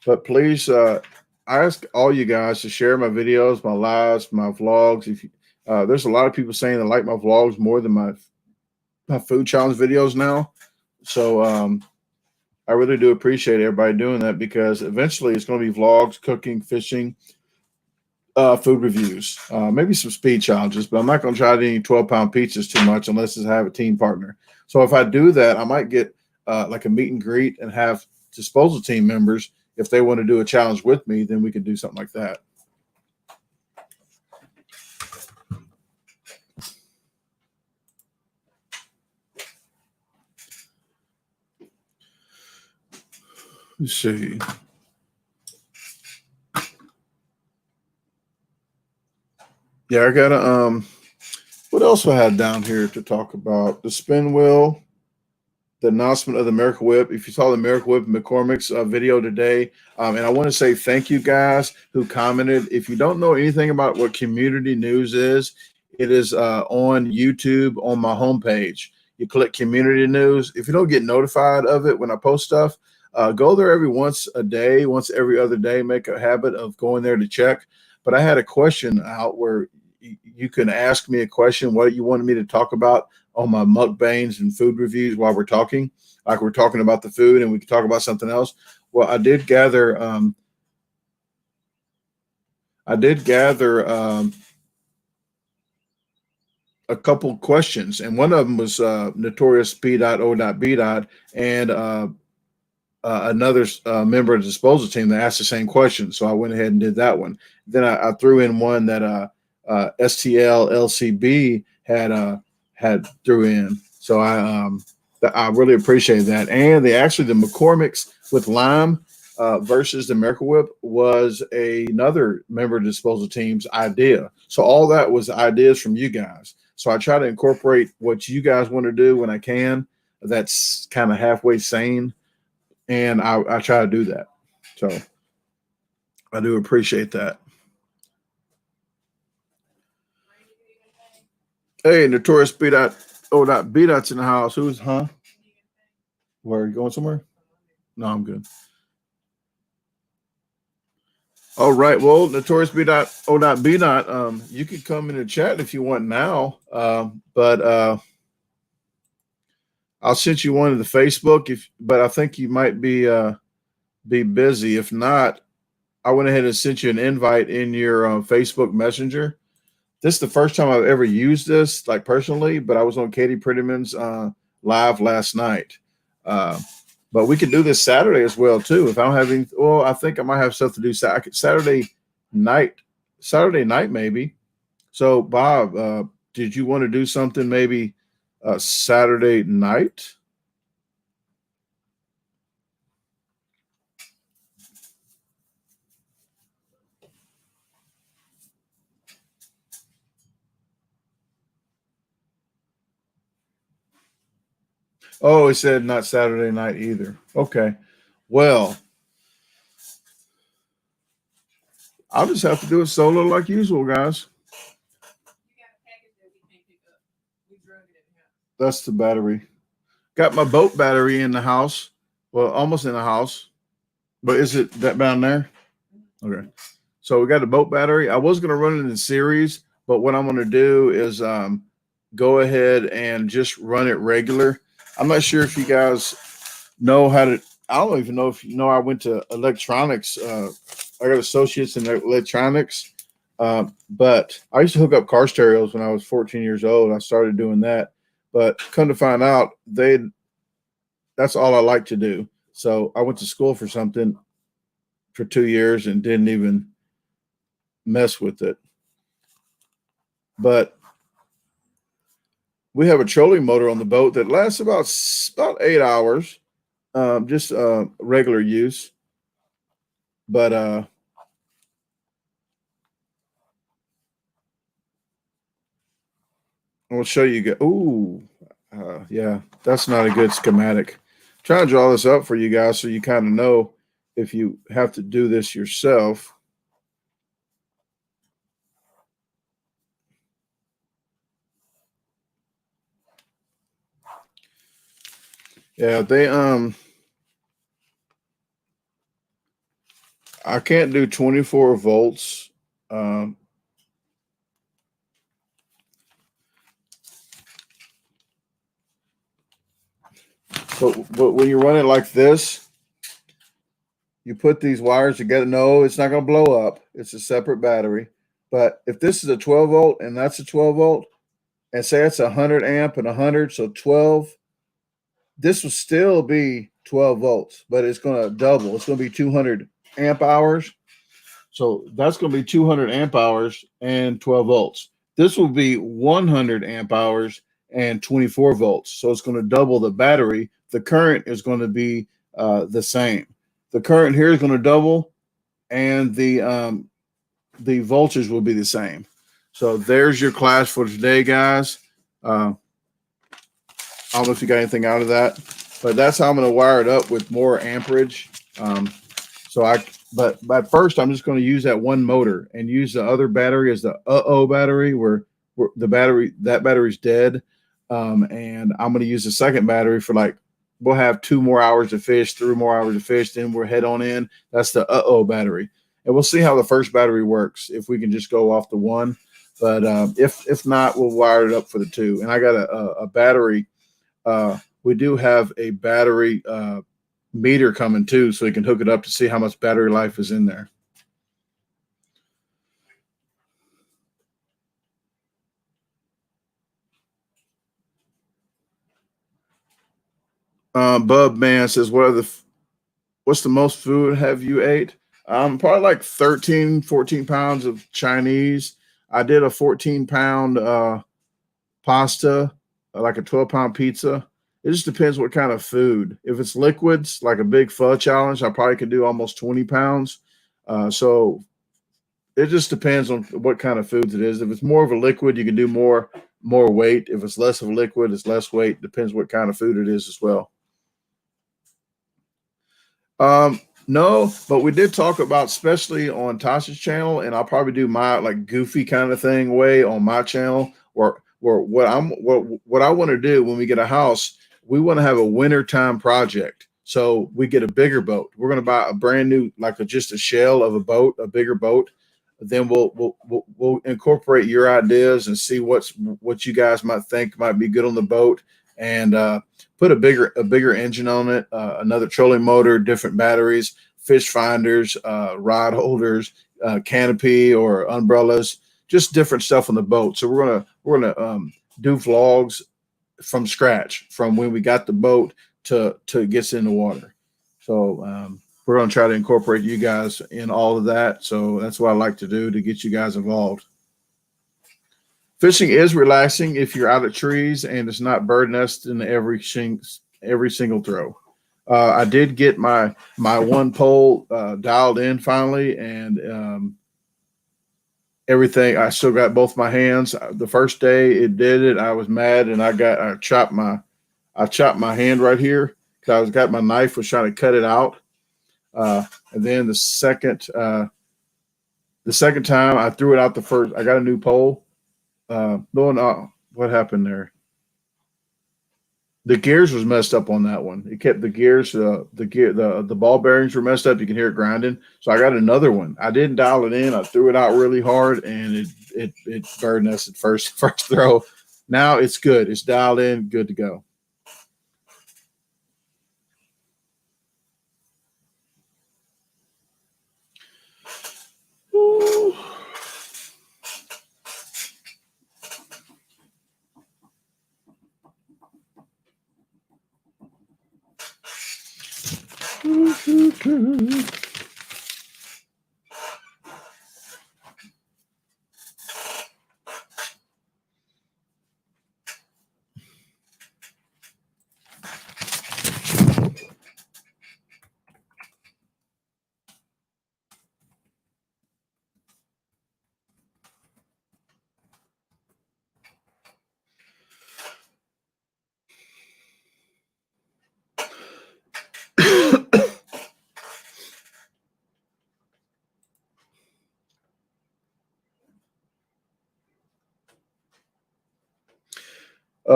But please, I ask all you guys to share my videos, my lives, my vlogs. If you, there's a lot of people saying they like my vlogs more than my food challenge videos now. So I really do appreciate everybody doing that, because eventually it's going to be vlogs, cooking, fishing, food reviews, maybe some speed challenges. But I'm not going to try to eat 12-pound pizzas too much unless I have a team partner. So if I do that, I might get like a meet and greet and have disposal team members. If they want to do a challenge with me, then we could do something like that. Let's see. Yeah, I gotta what else I had down here to talk about? The spin wheel, the announcement of the Miracle Whip. If you saw the Miracle Whip McCormick's video today, and I want to say thank you guys who commented. If you don't know anything about what community news is, it is on YouTube on my homepage. You click community news. If you don't get notified of it when I post stuff, go there every once a day, once every other day. Make a habit of going there to check. But I had a question out where you can ask me a question, what you wanted me to talk about on my mukbangs and food reviews while we're talking, like we're talking about the food and we can talk about something else. Well, I did gather a couple questions, and one of them was Notorious P.O.B. and another member of the disposal team that asked the same question. So I went ahead and did that one. Then I threw in one that STL LCB had threw in. So I really appreciate that. And the McCormick's with lime versus the Miracle Whip was another member of the disposal team's idea. So all that was ideas from you guys. So I try to incorporate what you guys want to do when I can. That's kind of halfway sane, and I try to do that. So I do appreciate that. Hey, Notorious B.Dot's in the house. Who's, huh? Where, are you going somewhere? No, I'm good. All right. Well, Notorious B.O.B. You can come in the chat if you want now. But I'll send you one to the Facebook but I think you might be busy. If not, I went ahead and sent you an invite in your Facebook Messenger. This is the first time I've ever used this, like personally, but I was on Katie Prettyman's live last night. But we can do this Saturday as well too. If I don't have any, well, I think I might have stuff to do Saturday night maybe. So Bob, did you want to do something maybe Saturday night? Oh, it said not Saturday night either. Okay. Well, I'll just have to do it solo like usual, guys. That's the battery. Got my boat battery in the house. Well, almost in the house. But is it that down there? Okay. So we got the boat battery. I was going to run it in series, but what I'm going to do is go ahead and just run it regular. I'm not sure if you guys know how to. I don't even know if you know. I went to electronics. I got associates in electronics, but I used to hook up car stereos when I was 14 years old. I started doing that, but come to find out, that's all I like to do. So I went to school for something for 2 years and didn't even mess with it. But we have a trolling motor on the boat that lasts about 8 hours, just regular use. But I will show you. Ooh, yeah, that's not a good schematic. I'm trying to draw this up for you guys so you kind of know if you have to do this yourself. Yeah, I can't do 24 volts. But when you run it like this, you put these wires together. No, it's not going to blow up. It's a separate battery. But if this is a 12 volt and that's a 12 volt, and say it's 100 amp and 100, so 12, this will still be 12 volts, but it's going to double. It's going to be 200 amp hours. So that's going to be 200 amp hours and 12 volts. This will be 100 amp hours and 24 volts. So it's going to double the battery. The current is going to be the same. The current here is going to double, and the voltage will be the same. So there's your class for today, guys. I don't know if you got anything out of that, but that's how I'm going to wire it up with more amperage. But first I'm just going to use that one motor and use the other battery as the battery where that battery's dead. And I'm going to use the second battery for we'll have 2 more hours to fish, 3 more hours to fish. Then we'll head on in. That's the battery. And we'll see how the first battery works, if we can just go off the one. But if not, we'll wire it up for the 2. And I got a battery. We do have a battery meter coming too, so we can hook it up to see how much battery life is in there. Bub Man says, what's the most food have you ate? Probably like 13, 14 pounds of Chinese. I did a 14-pound pasta, like a 12-pound pizza. It just depends what kind of food. If it's liquids, like a big pho challenge, I probably could do almost 20 pounds. So it just depends on what kind of foods it is. If it's more of a liquid, you can do more weight. If it's less of a liquid, it's less weight. Depends what kind of food it is as well. No, but we did talk about, especially on Tasha's channel, and I'll probably do my goofy kind of thing way on my channel, or what I want to do when we get a house, we want to have a wintertime project. So we get a bigger boat. We're going to buy a brand new, just a shell of a boat, a bigger boat. Then we'll incorporate your ideas and see what you guys might think might be good on the boat, and put a bigger engine on it, another trolling motor, different batteries, fish finders, rod holders, canopy or umbrellas, just different stuff on the boat. So we're gonna do vlogs from scratch, from when we got the boat to it gets in the water. So we're going to try to incorporate you guys in all of that. So that's what I like to do to get you guys involved. Fishing is relaxing if you're out at trees and it's not bird nesting every single throw. I did get my one pole dialed in finally, and everything. I still got both my hands. The first day it did it, I was mad, and I chopped my hand right here because I got my knife, was trying to cut it out. And then the second time I threw it out the first, I got a new pole. No, what happened there? The gears was messed up on that one. It kept the gears, the ball bearings were messed up. You can hear it grinding. So I got another one. I didn't dial it in. I threw it out really hard, and it bird nested first throw. Now it's good. It's dialed in, good to go. Ooh.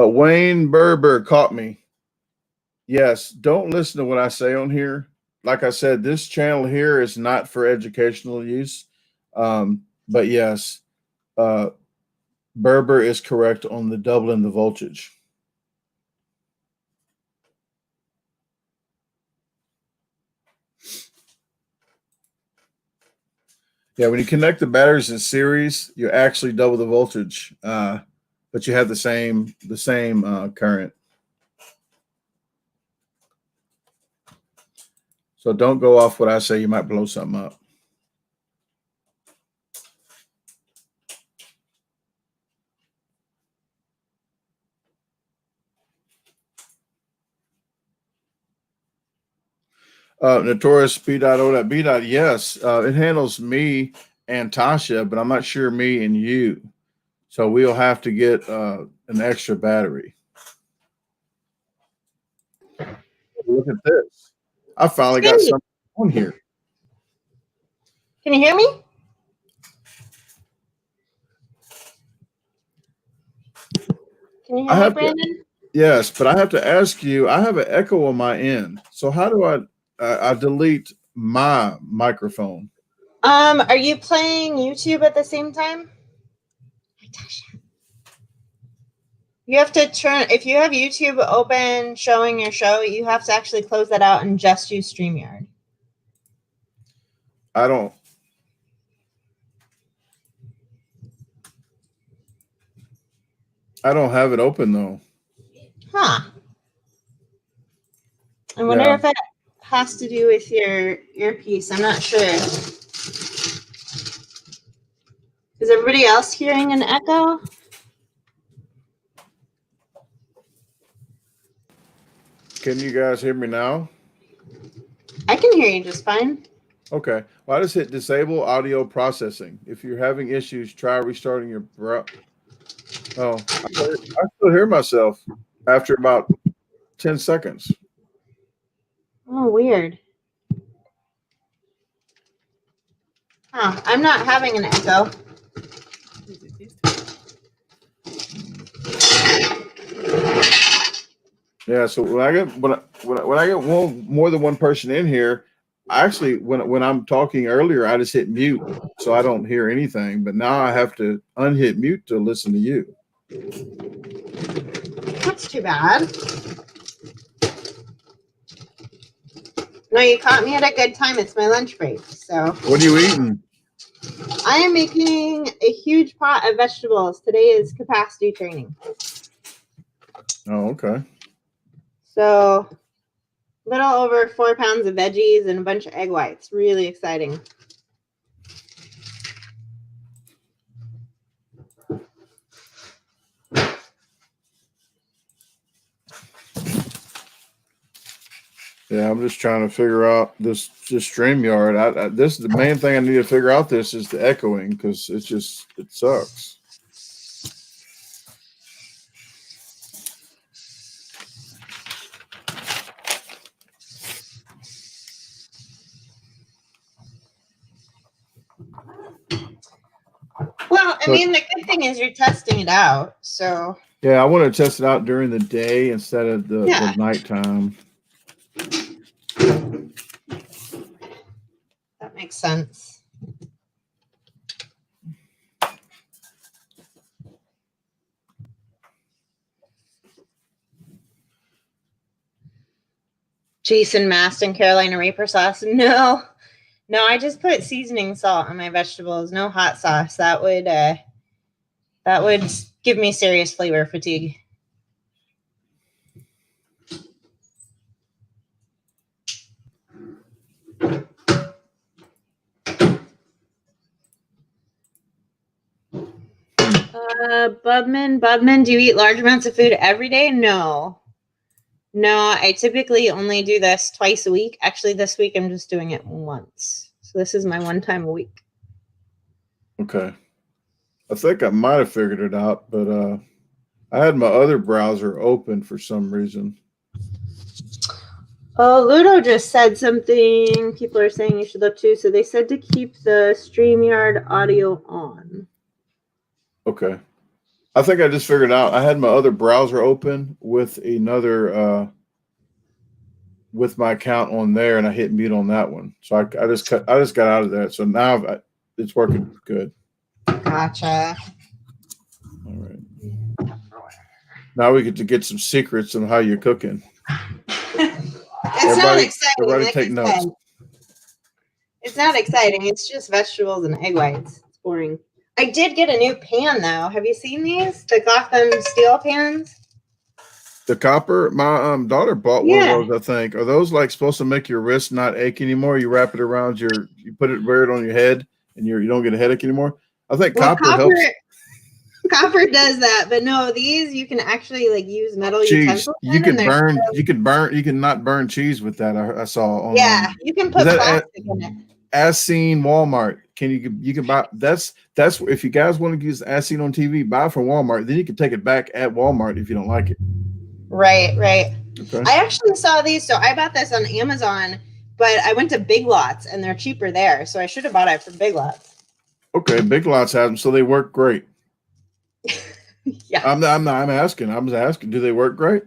Wayne Berber caught me. Yes, don't listen to what I say on here. Like I said, this channel here is not for educational use. But yes, Berber is correct on the doubling the voltage. Yeah, when you connect the batteries in series, you actually double the voltage, but you have the same current. So don't go off what I say. You might blow something up. Notorious B.O.B. Yes, it handles me and Tasha, but I'm not sure me and you. So we'll have to get an extra battery. Look at this. I finally got something on here. Can you hear me? Can you hear me, Brandon? Yes, but I have to ask you, I have an echo on my end. So how do I delete my microphone? Are you playing YouTube at the same time? You have to turn, if you have YouTube open showing your show, you have to actually close that out and just use SreamYard. I don't have it open though. Huh. I wonder if it has to do with your earpiece. I'm not sure. Is everybody else hearing an echo? Can you guys hear me now? I can hear you just fine. Okay. Well, I just hit disable audio processing. If you're having issues, try restarting your browser. Oh, I still hear myself after about 10 seconds. Oh, weird. Huh. I'm not having an echo. Yeah, so when I get more than one person in here, actually when I'm talking earlier, I just hit mute so I don't hear anything. But now I have to unhit mute to listen to you. That's too bad. No, you caught me at a good time. It's my lunch break. So what are you eating? I am making a huge pot of vegetables. Today is capacity training. Oh, okay. So a little over 4 pounds of veggies and a bunch of egg whites. Really exciting. Yeah, I'm just trying to figure out this StreamYard. This is the main thing I need to figure out. This is the echoing because it sucks. Well, I mean, the good thing is you're testing it out. So Yeah, I want to test it out during the day instead of the nighttime. That makes sense. Jason Maston Carolina Reaper sauce. No, I just put seasoning salt on my vegetables. No hot sauce. That would give me serious flavor fatigue. Bubman, do you eat large amounts of food every day? No, I typically only do this twice a week. Actually, this week I'm just doing it once. So this is my one time a week. Okay. I think I might have figured it out, but I had my other browser open for some reason. Oh, Ludo just said something. People are saying you should look too. So they said to keep the SreamYard audio on. Okay. I think I just figured out. I had my other browser open with another with my account on there, and I hit mute on that one. So I just got out of that. So now it's working good. Gotcha. All right. Now we get to get some secrets on how you're cooking. It's not exciting. Everybody take notes. It's not exciting. It's just vegetables and egg whites. It's boring. I did get a new pan though. Have you seen these? The Gotham steel pans? The copper? My daughter bought one of those, I think. Are those like supposed to make your wrist not ache anymore? You wrap it around you wear it on your head and you don't get a headache anymore. I think copper helps. Copper does that, but no, these you can actually like use metal utensils. You can not burn cheese with that. I saw online. Yeah, you can put plastic in it. As seen Walmart. You can buy that's if you guys want to use as seen on TV, buy from Walmart. Then you can take it back at Walmart if you don't like it. Right. Okay. I actually saw these, so I bought this on Amazon, but I went to Big Lots and they're cheaper there, so I should have bought it from Big Lots. Okay, Big Lots has them, so they work great. Yeah. I'm asking. Do they work great?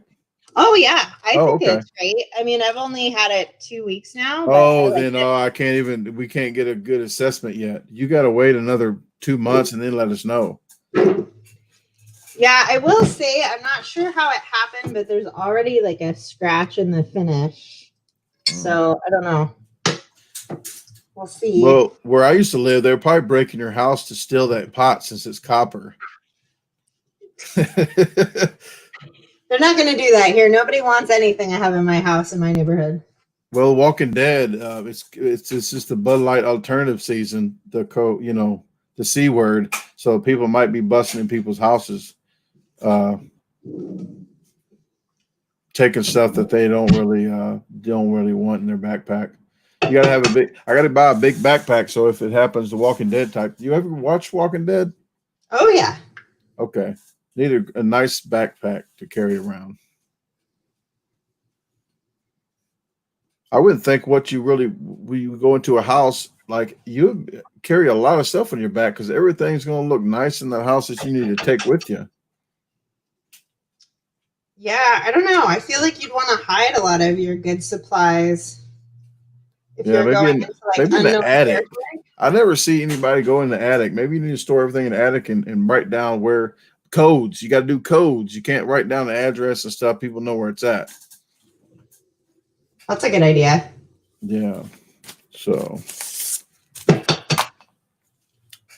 Oh yeah, I think it's great. I mean, I've only had it 2 weeks now. I can't we can't get a good assessment yet. You got to wait another 2 months and then let us know. Yeah, I will say I'm not sure how it happened, but there's already like a scratch in the finish. So I don't know. We'll see. Well, where I used to live, they were probably breaking your house to steal that pot since it's copper. They're not going to do that here. Nobody wants anything I have in my house in my neighborhood. Well, Walking Dead, it's just the Bud Light alternative season. The C word. So people might be busting in people's houses, taking stuff that they don't really want in their backpack. You gotta have I gotta buy a big backpack so if it happens, the Walking Dead type. Do you ever watch Walking Dead? Oh yeah. Okay. Need a nice backpack to carry around. I wouldn't think when you go into a house, like you carry a lot of stuff on your back because everything's going to look nice in the house that you need to take with you. Yeah, I don't know. I feel like you'd want to hide a lot of your good supplies. Maybe in the attic. I never see anybody go in the attic. Maybe you need to store everything in the attic and write down where codes. You got to do codes. You can't write down the address and stuff. People know where it's at. That's a good idea. Yeah. So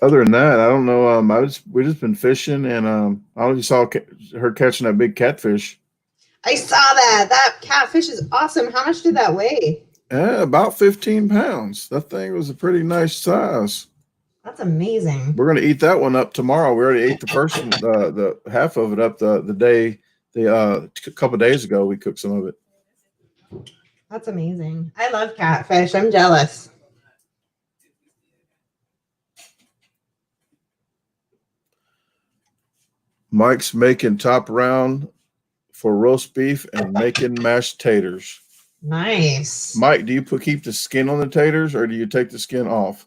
other than that, I don't know. We've just been fishing, and I don't know if you saw her catching that big catfish. I saw that. That catfish is awesome. How much did that weigh? About 15 pounds. That thing was a pretty nice size. That's amazing. We're gonna eat that one up tomorrow. We already ate the first the half of it up a couple of days ago. We cooked some of it. That's amazing. I love catfish. I'm jealous. Mike's making top round for roast beef and making mashed taters. Nice. Mike, do you keep the skin on the taters or do you take the skin off?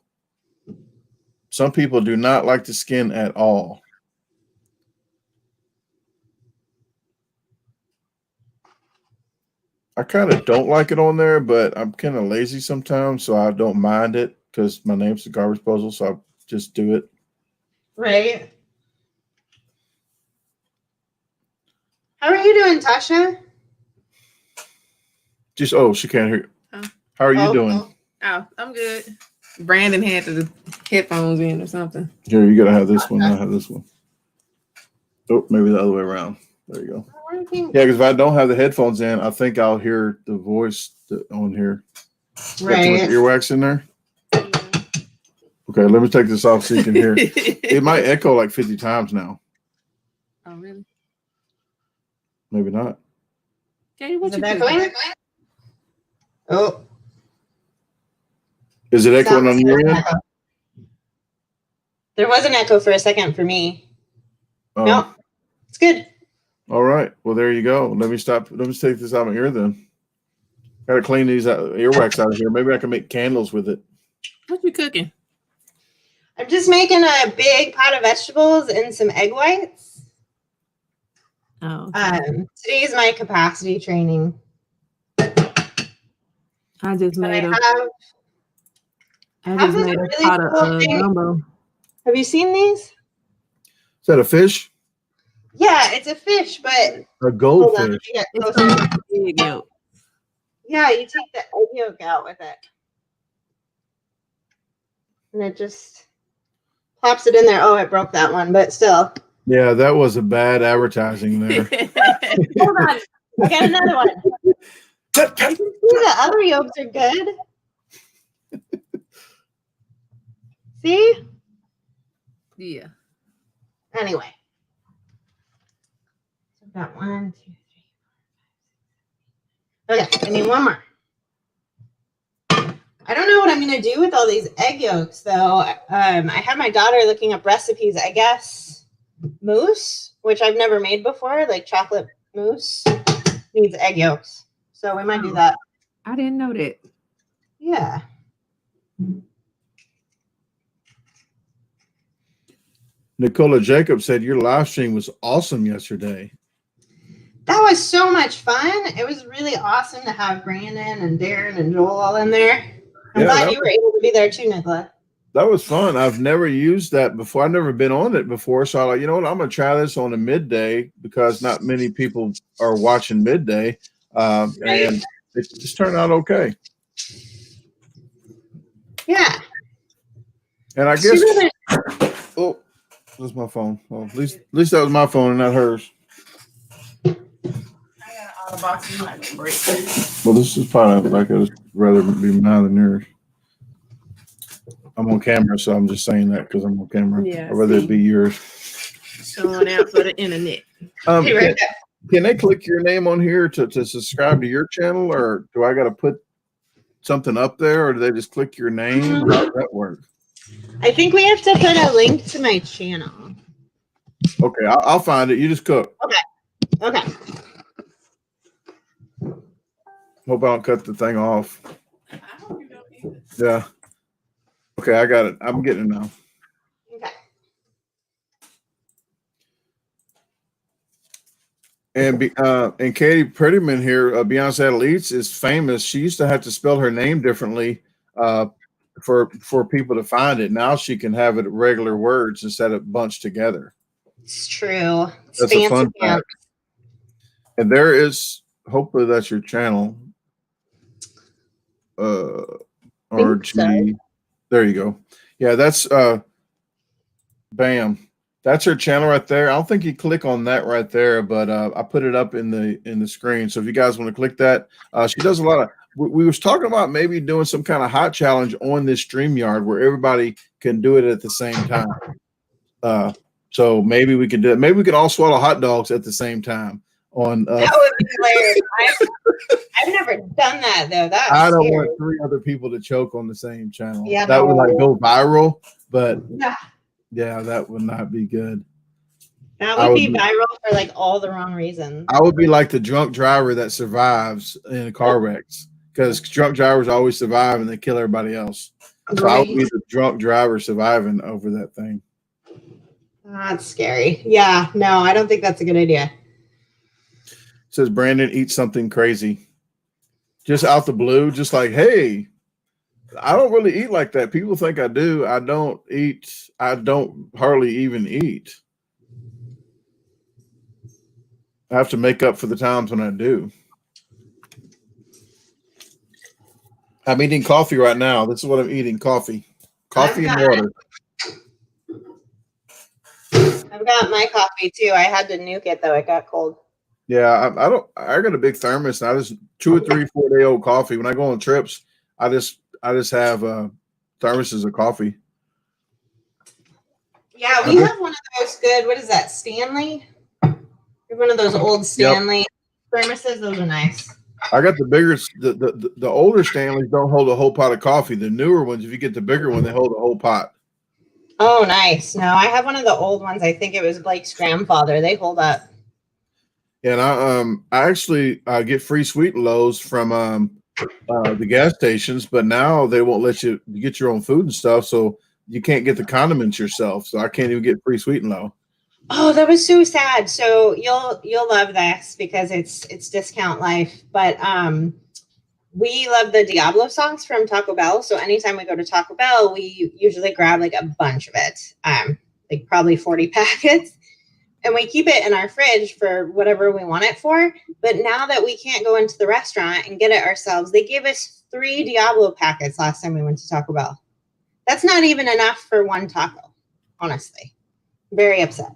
Some people do not like the skin at all. I kind of don't like it on there, but I'm kind of lazy sometimes, so I don't mind it because my name's the garbage disposal, so I just do it. Right. How are you doing, Tasha? Just she can't hear. Oh. How are you doing? Oh, I'm good. Brandon had the headphones in or something. Here, you gotta have this one. I have this one. Oh, maybe the other way around. There you go. Yeah, because if I don't have the headphones in, I think I'll hear the voice on here. Right. Got too much earwax in there. Okay, let me take this off so you can hear. It might echo like 50 times now. Oh, really? Maybe not. Okay, what Is you it cooking? echoing? Oh. Is it echoing on your end? Echo. There was an echo for a second for me. Oh. No, it's good. All right. Well, there you go. Let me stop. Let me take this out of my ear then. Got to clean these earwax out of here. Maybe I can make candles with it. What you cooking? I'm just making a big pot of vegetables and some egg whites. Oh, okay. Today's my capacity training. I just made a really pot cool of thing. gumbo. Have you seen these? Is that a fish? Yeah, it's a fish, but A hold on, goldfish. let me get It's closer. from egg yolk. Yeah, you take the egg yolk out with it. And it just plops it in there. Oh, it broke that one, but still. Yeah, that was a bad advertising there. Hold on. I got another one. You can see the other yolks are good. See? Yeah. Anyway. So I've got 1, 2, 3, 4, 5, 6. Okay, I need one more. I don't know what I'm going to do with all these egg yolks, though. I had my daughter looking up recipes. I guess mousse, which I've never made before, like chocolate mousse, needs egg yolks. So we might do that. I didn't know that. Yeah. Nicola Jacobs said your live stream was awesome yesterday. That was so much fun. It was really awesome to have Brandon and Darren and Joel all in there. I'm glad you were able to be there too, Nicola. That was fun. I've never used that before. I've never been on it before. So I'm like, you know what? I'm going to try this on a midday because not many people are watching midday. And it just turned out okay. Yeah. And I guess, oh, that's my phone. Well, at least that was my phone and not hers. I got an auto box in my break. Well, this is probably like I'd rather be mine than yours. I'm on camera, so I'm just saying that because I'm on camera. Yeah, I'd rather it be yours. Showing out for the internet. Can they click your name on here to subscribe to your channel, or do I got to put something up there, or do they just click your name? How does that work? I think we have to put a link to my channel. Okay, I'll find it. You just cook. Okay. Hope I don't cut the thing off. I hope you don't either. Yeah. Okay, I got it. I'm getting it now. Okay. And Katie Prettyman here, Beyonce Elites, is famous. She used to have to spell her name differently for people to find it. Now she can have it regular words instead of bunched together. It's true. That's a fun fact. And there is, hopefully that's your channel. RG. So. There you go. Yeah, that's bam. That's her channel right there. I don't think you click on that right there, but I put it up in the screen. So if you guys want to click that, she does a lot of. We was talking about maybe doing some kind of hot challenge on this StreamYard where everybody can do it at the same time. So maybe we could do it. Maybe we could all swallow hot dogs at the same time. On that would be hilarious. I've never done that though. I don't want 3 other people to choke on the same channel. Yeah, that would like go viral, but yeah, that would not be good. That would be viral for like all the wrong reasons. I would be like the drunk driver that survives in car wrecks because drunk drivers always survive and they kill everybody else. So I would be the drunk driver surviving over that thing. That's scary. Yeah, no, I don't think that's a good idea. It says Brandon eats something crazy. just out the blue, just like, hey, I don't really eat like that. People think I do. I don't eat. I don't hardly even eat. I have to make up for the times when I do. I'm eating coffee right now. This is what I'm eating: coffee and water. I've got my coffee too. I had to nuke it though; it got cold. Yeah, I don't. I got a big thermos, and I just 2 or 3, 4 day old coffee. When I go on trips, I just have thermoses of coffee. Yeah, we have one of those good. What is that, Stanley? One of those old Stanley thermoses. Those are nice. I got the bigger, the older Stanleys don't hold a whole pot of coffee. The newer ones, if you get the bigger one, they hold a whole pot. Oh, nice. No, I have one of the old ones. I think it was Blake's grandfather. They hold up. And I actually get free sweet lows from the gas stations, but now they won't let you get your own food and stuff, so you can't get the condiments yourself. So I can't even get free sweet and low. Oh, that was so sad. So you'll love this because it's discount life. But we love the Diablo sauce from Taco Bell. So anytime we go to Taco Bell, we usually grab like a bunch of it, like probably 40 packets. And we keep it in our fridge for whatever we want it for. But now that we can't go into the restaurant and get it ourselves, they gave us 3 Diablo packets last time we went to Taco Bell. That's not even enough for one taco, honestly. Very upset.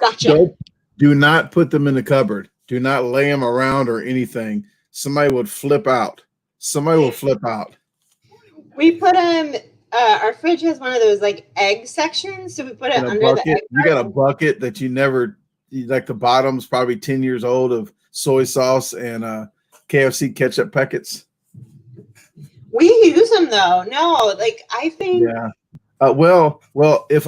Gotcha. Do not put them in the cupboard. Do not lay them around or anything. Somebody would flip out. Somebody will flip out. We put them. Our fridge has one of those like egg sections, so we put it under bucket. the egg. You got a bucket that you never like. The bottom's probably 10 years old of soy sauce and KFC ketchup packets. We use them though. No, like I think. Yeah. Well, if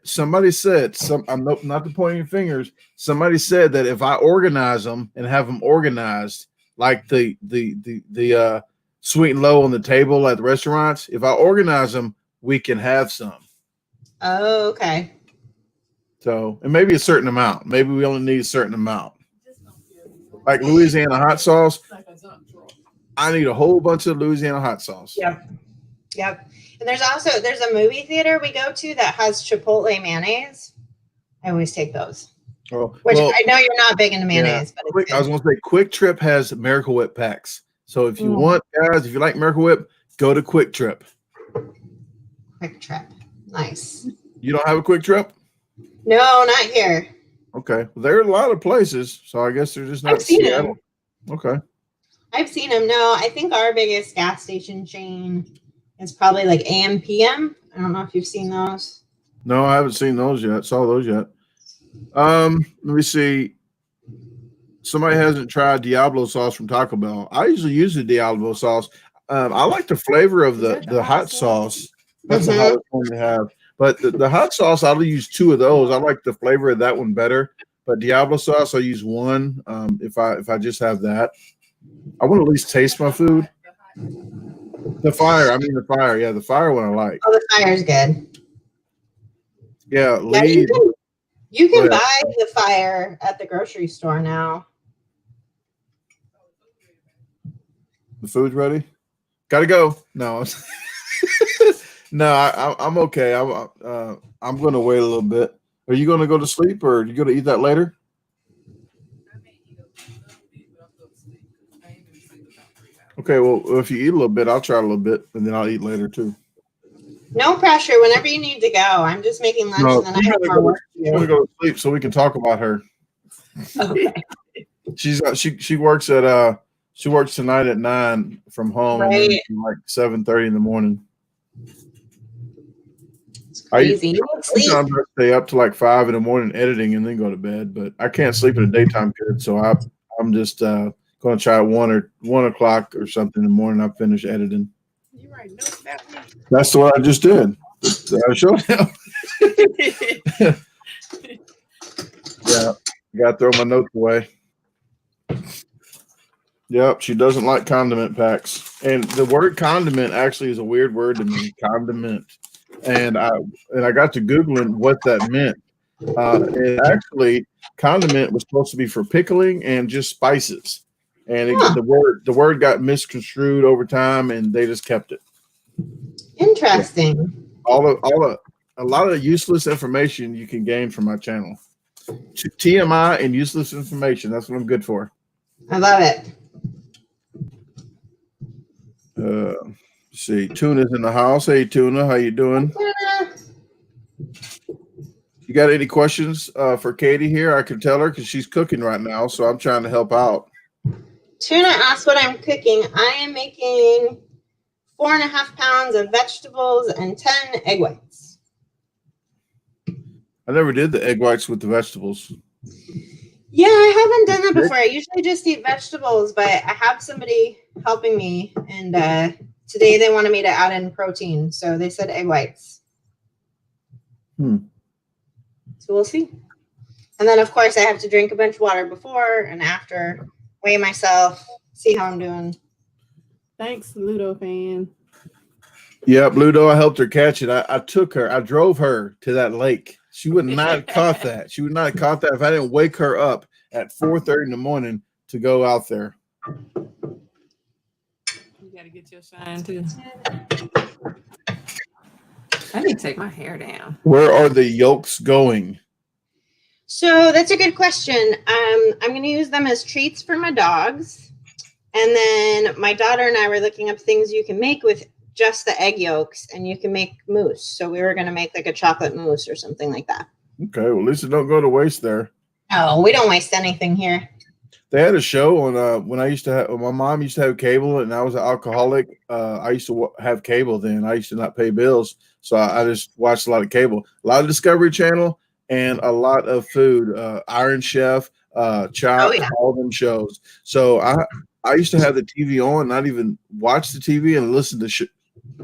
somebody said I'm not to point your fingers. Somebody said that if I organize them and have them organized like the sweet and low on the table at the restaurants, if I organize them, we can have some. Oh, okay. So, and maybe a certain amount. Maybe we only need a certain amount. Like Louisiana hot sauce. I need a whole bunch of Louisiana hot sauce. Yep. And there's a movie theater we go to that has Chipotle mayonnaise. I always take those. Oh, which I know you're not big into mayonnaise, but I was going to say Quick Trip has Miracle Whip packs. So if you want, guys, if you like Miracle Whip, go to Quick Trip. Quick Trip. Nice. You don't have a Quick Trip? No, not here. Okay. Well, there are a lot of places, so I guess they're just not. I've seen them. Okay. I've seen them. No, I think our biggest gas station chain is probably like AM PM. I don't know if you've seen those. No, I haven't seen those yet. Saw those yet. Let me see. Somebody hasn't tried Diablo sauce from Taco Bell. I usually use the Diablo sauce. I like the flavor of the hot sauce. That's the hottest one to have. But the hot sauce, I'll use 2 of those. I like the flavor of that one better. But Diablo sauce, I'll use 1 if I just have that. I want to at least taste my food. The fire. Yeah, the fire one I like. Oh, the fire's good. Yeah, you can buy the fire at the grocery store now. The food's ready. Gotta go. No, no, I'm okay. I'm going to wait a little bit. Are you going to go to sleep, or are you going to eat that later? Okay, well, if you eat a little bit, I'll try a little bit, and then I'll eat later too. No pressure. Whenever you need to go, I'm just making lunch, and then I have more work to do. I'm going to go to sleep so we can talk about her. Okay. She works at she works tonight at 9 from home, and then like 7:30 in the morning. It's crazy. Sometimes I stay up to like 5 in the morning editing and then go to bed, but I can't sleep in the daytime good, so I'm just going to try 1 o'clock or something in the morning. I finish editing. You write notes about me? That's what I just did. I showed him. Yeah, I got to throw my notes away. Yep, she doesn't like condiment packs. And the word condiment actually is a weird word to me, condiment. And I got to Googling what that meant. And actually, condiment was supposed to be for pickling and just spices. And Huh. the word got misconstrued over time, and they just kept it. Interesting. A lot of useless information you can gain from my channel. TMI and useless information. That's what I'm good for. I love it. Let's see, Tuna's in the house. Hey, Tuna, how you doing? You got any questions for Katie here? I can tell her because she's cooking right now, so I'm trying to help out. Tuna asked what I'm cooking. I am making 4.5 pounds of vegetables and 10 egg whites. I never did the egg whites with the vegetables. Yeah, I haven't done that before. I usually just eat vegetables, but I have somebody helping me, and today they wanted me to add in protein, so they said egg whites. So we'll see. And then, of course, I have to drink a bunch of water before and after, weigh myself, see how I'm doing. Thanks, Ludo fan. Yeah, Ludo, I helped her catch it. I drove her to that lake. She would not have caught that. She would not have caught that if I didn't wake her up at 4:30 in the morning to go out there. You got to get your shine too. I need to take my hair down. Where are the yolks going? So that's a good question. I'm going to use them as treats for my dogs. And then my daughter and I were looking up things you can make with just the egg yolks, and you can make mousse. So we were going to make like a chocolate mousse or something like that. Okay, well, at least it don't go to waste there. Oh, we don't waste anything here. They had a show on when my mom used to have cable, and I was an alcoholic. I used to have cable then. I used to not pay bills, so I just watched a lot of cable, a lot of Discovery Channel, and a lot of food. Iron Chef, Chopped, all them shows. So I used to have the TV on, not even watch the TV and listen to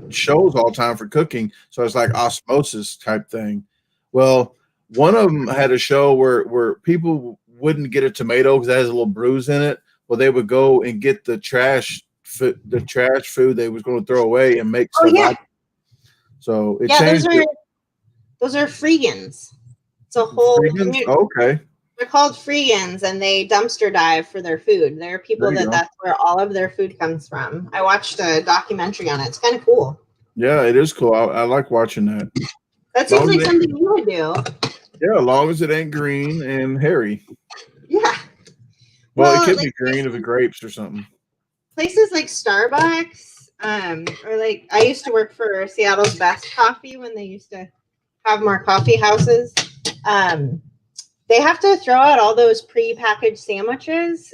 shows all the time for cooking. So it's like osmosis type thing. Well, one of them had a show where people wouldn't get a tomato because it has a little bruise in it. Well, they would go and get the trash food they was going to throw away and make some. Yeah. So it changed. Those are freegans. It's a whole community. Okay. They're called freegans, and they dumpster dive for their food. There are people that's where all of their food comes from. I watched a documentary on it. It's kind of cool. Yeah, it is cool. I like watching that. That seems like something you would do. Yeah, as long as it ain't green and hairy. Yeah. Well, it could be green if it's grapes or something. Places like Starbucks, or like I used to work for Seattle's Best Coffee when they used to have more coffee houses. They have to throw out all those pre-packaged sandwiches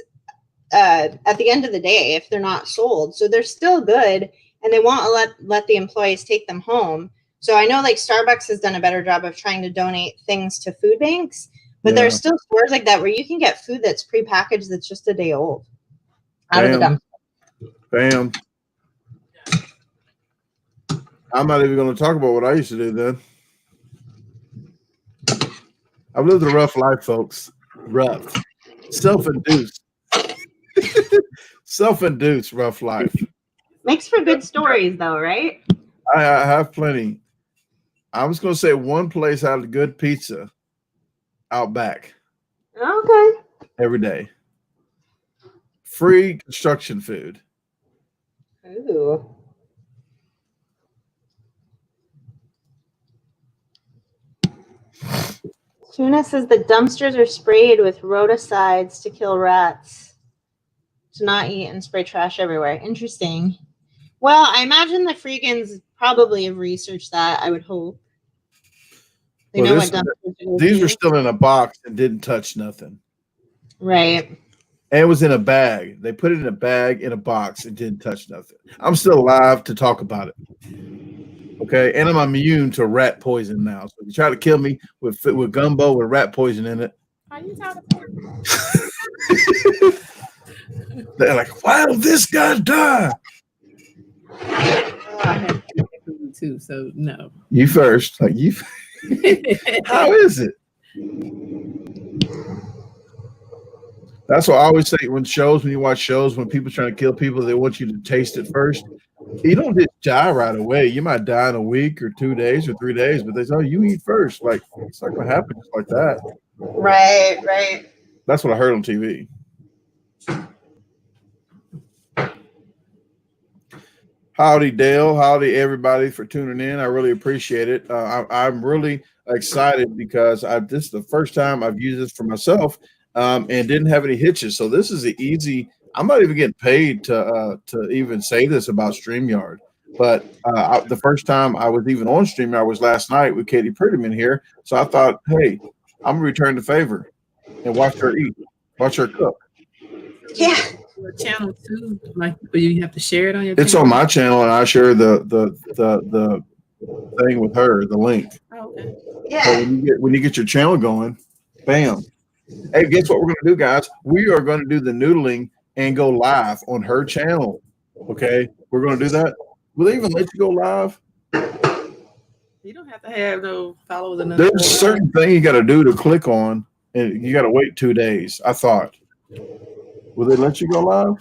at the end of the day if they're not sold. So they're still good, and they won't let the employees take them home. So I know like Starbucks has done a better job of trying to donate things to food banks, but there's still stores like that where you can get food that's pre-packaged that's just a day old out of the dumpster. Bam. I'm not even going to talk about what I used to do then. I've lived a rough life, folks. Rough. Self-induced. Self-induced rough life. Makes for good stories though, right? I have plenty. I was going to say one place had a good pizza out back. Okay. Every day. Free construction food. Ooh. Tuna says the dumpsters are sprayed with rodicides to kill rats, to not eat and spray trash everywhere. Interesting. Well, I imagine the freegans probably have researched that, I would hope. They know what dumpsters are. These were still in a box and didn't touch nothing. Right. And it was in a bag. They put it in a bag, in a box, and didn't touch nothing. I'm still alive to talk about it. Okay, and I'm immune to rat poison now. So if you try to kill me with gumbo with rat poison in it, are you talking about? they're like, why did this guy die? I have food too, so no. You first, like you. How is it? That's what I always say when you watch shows, when people trying to kill people, they want you to taste it first. You don't just die right away. You might die in a week or 2 days or 3 days, but they say, oh, you eat first. Like, it's not going to happen just like that. Right, right. That's what I heard on TV. Howdy, Dale. Howdy, everybody, for tuning in. I really appreciate it. I'm really excited because this is the first time I've used this for myself and didn't have any hitches. So this is an easy. I'm not even getting paid to even say this about StreamYard. But the first time I was even on StreamYard was last night with Katie Prettyman here. So I thought, hey, I'm going to return the favor and watch her eat, watch her cook. Yeah. Your channel too, like, but you have to share it on your. It's channel? on my channel, and I share the thing with her, the link. Oh, okay. Yeah. So when you get your channel going, bam. Hey, guess what we're going to do, guys? We are going to do the noodling and go live on her channel. Okay, we're going to do that. Will they even let you go live? You don't have to have no followers. There's a certain thing you got to do to click on, and you got to wait 2 days. I thought. Will they let you go live?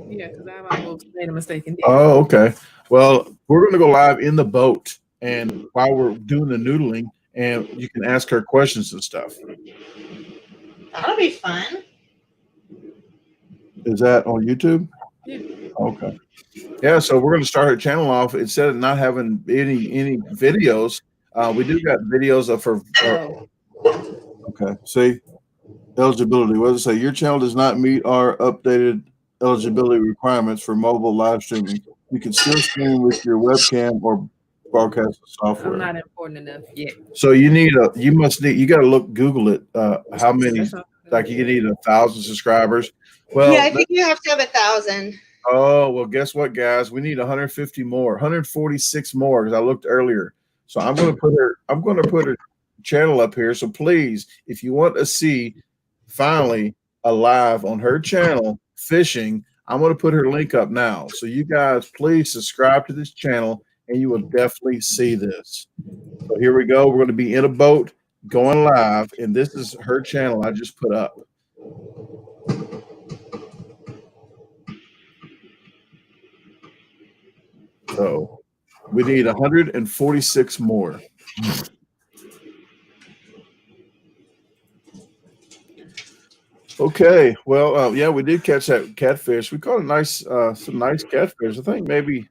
Yeah, because I almost made a mistake and did. Oh, okay. Well, we're going to go live in the boat, and while we're doing the noodling, and you can ask her questions and stuff. That'll be fun. Is that on YouTube? Yeah. Okay. Yeah, so we're going to start her channel off. Instead of not having any videos, we do got videos of her. Okay. See, eligibility. What does it say? Your channel does not meet our updated eligibility requirements for mobile live streaming. You can still stream with your webcam or broadcast software. I'm not important enough yet. So you got to Google it. How many? Like you need 1,000 subscribers. Well, yeah, I think you have to have 1,000. Oh, well, guess what, guys? We need 150 more, 146 more, because I looked earlier. So I'm going to put her channel up here. So please, if you want to see finally a live on her channel fishing, I'm going to put her link up now. So you guys, please subscribe to this channel, and you will definitely see this. So here we go. We're going to be in a boat going live, and this is her channel I just put up. So we need 146 more. Okay. Well, yeah, we did catch that catfish. We caught some nice catfish. I think maybe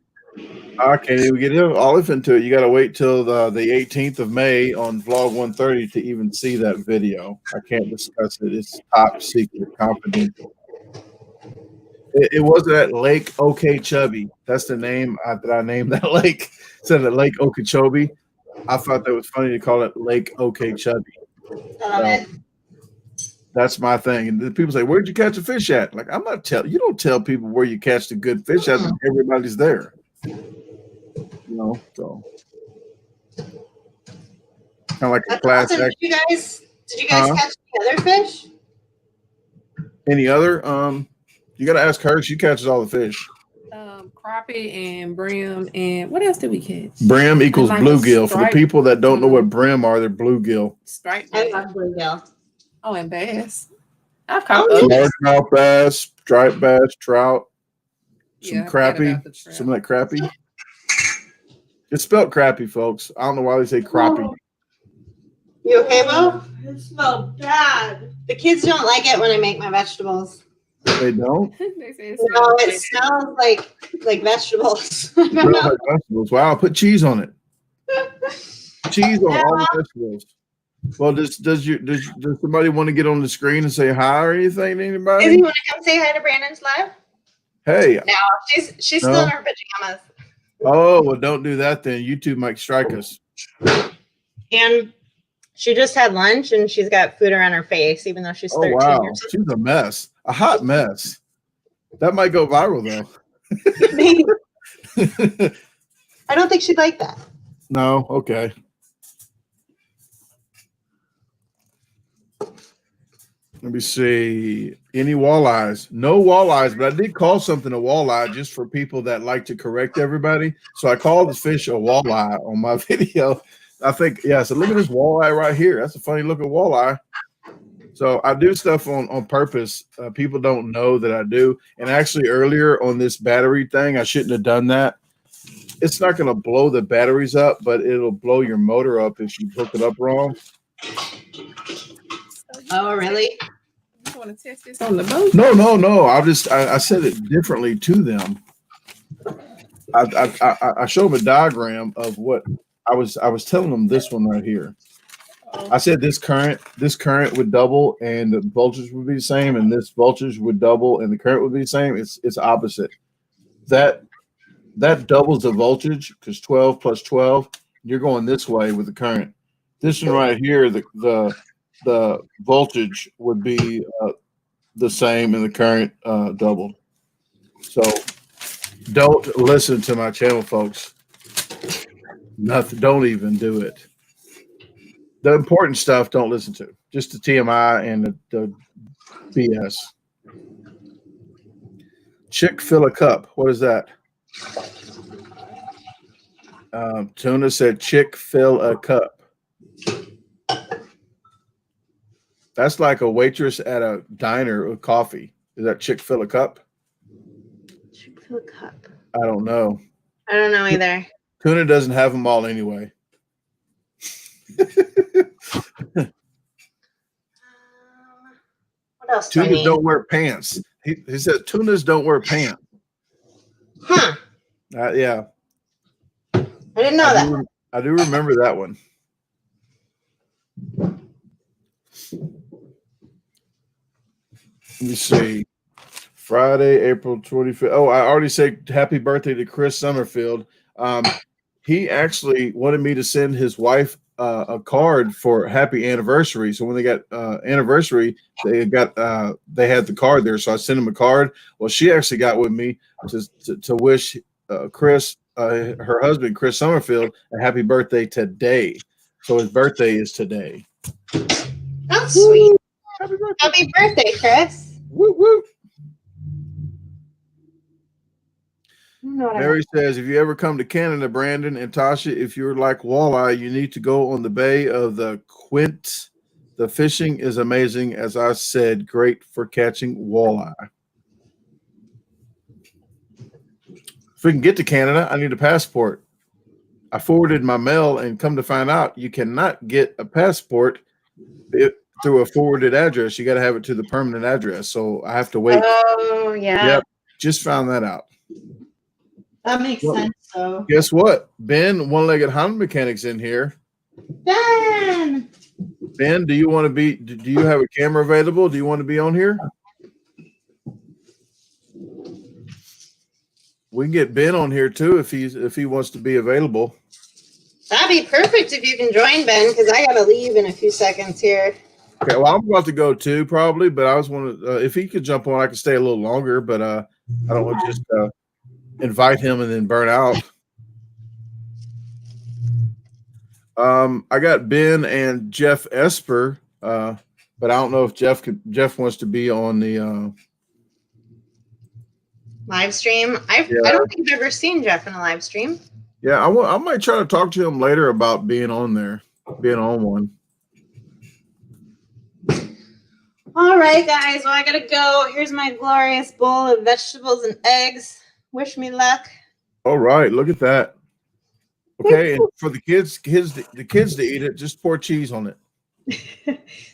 I can't even get all into it. You got to wait till the 18th of May on vlog 130 to even see that video. I can't discuss it. It's top secret, confidential. It wasn't at Lake Okeechobee. That's the name that I named that lake. Instead of Lake Okeechobee, I thought that was funny to call it Lake Okeechobee. That's my thing. And then people say, "Where'd you catch a fish at?" Like, I'm not telling you. Don't tell people where you catch the good fish at. Everybody's there. You know, so kind of like a class awesome. act. Did you guys catch any other fish? Any other? You got to ask her. She catches all the fish. Crappie and brim, and what else did we catch? Brim equals like bluegill. For the people that don't know what brim are, they're bluegill. Striped bass. I love bluegill. Oh, and bass. I've caught largemouth bass, striped bass, trout, some crappie, some of that crappie. It's spelled crappie, folks. I don't know why they say crappie. You okay, Bo? It smells bad. The kids don't like it when I make my vegetables. They don't? They say no, it smells like vegetables. Like vegetables. Wow, put cheese on it. Cheese on all the vegetables. Well, does somebody want to get on the screen and say hi or anything to anybody? Does he want to come say hi to Brandon's live? Hey. No, she's still in her pajamas. Oh, well, don't do that then. YouTube might strike us. And she just had lunch and she's got food around her face, even though she's 13 years old. She's a mess. A hot mess. That might go viral, though. I don't think she'd like that. No? Okay. Let me see. Any walleyes? No walleyes, but I did call something a walleye just for people that like to correct everybody. So I called the fish a walleye on my video. I think, yeah, so look at this walleye right here. That's a funny looking walleye. So I do stuff on purpose. People don't know that I do. And actually, earlier on this battery thing, I shouldn't have done that. It's not going to blow the batteries up, but it'll blow your motor up if you hook it up wrong. Oh, really? You want to test this on the boat? No. I said it differently to them. I showed them a diagram of what I was telling them. This one right here. I said this current would double and the voltage would be the same, and this voltage would double and the current would be the same. It's opposite. That doubles the voltage because 12 plus 12. You're going this way with the current. This one right here, the voltage would be the same and the current doubled. So don't listen to my channel, folks. Nothing. Don't even do it. The important stuff, don't listen to. Just the TMI and the BS. Chick-fil a cup. What is that? Tuna said Chick-fil a cup. That's like a waitress at a diner with coffee. Is that Chick-fil a cup? Chick-fil a cup. I don't know. I don't know either. Tuna doesn't have them all anyway. What else do I Tunas need? don't wear pants. He said tunas don't wear pants. Huh. Yeah. I didn't know that. I do remember that one. Let me see. Friday, April 25th. Oh, I already said happy birthday to Chris Summerfield. He actually wanted me to send his wife a card for happy anniversary. So when they got anniversary, they had the card there. So I sent him a card. Well, she actually got with me to wish Chris, her husband, Chris Summerfield, a happy birthday today. So his birthday is today. That's sweet. Happy birthday. Happy birthday, Chris. Woo, woo. You know what I Mary says, if you ever come to Canada, Brandon and Tasha, if you're like walleye, you need to go on the Bay of the Quint. The fishing is amazing. As I said, great for catching walleye. If we can get to Canada, I need a passport. I forwarded my mail and come to find out you cannot get a passport through a forwarded address. You got to have it to the permanent address. So I have to wait. Oh, yeah. Yep. Just found that out. That makes sense. So, Guess what? Ben, one-legged Honda Mechanic's in here. Ben, Ben, do you have a camera available? Do you want to be on here? We can get Ben on here too if he wants to be available. that'd be perfect if you can join, Ben, because I gotta leave in a few seconds here. Okay, well, I'm about to go too, probably, but I was wondering if he could jump on, I could stay a little longer, but I don't want to just invite him and then burn out. I got Ben and Jeff Esper, but I don't know if Jeff wants to be on the Live stream. I don't think I've ever seen Jeff in a live stream. Yeah, I might try to talk to him later about being on there, being on one. All right, guys. Well, I gotta go. Here's my glorious bowl of vegetables and eggs. Wish me luck. All right, look at that. Okay, and for the kids to eat it, just pour cheese on it.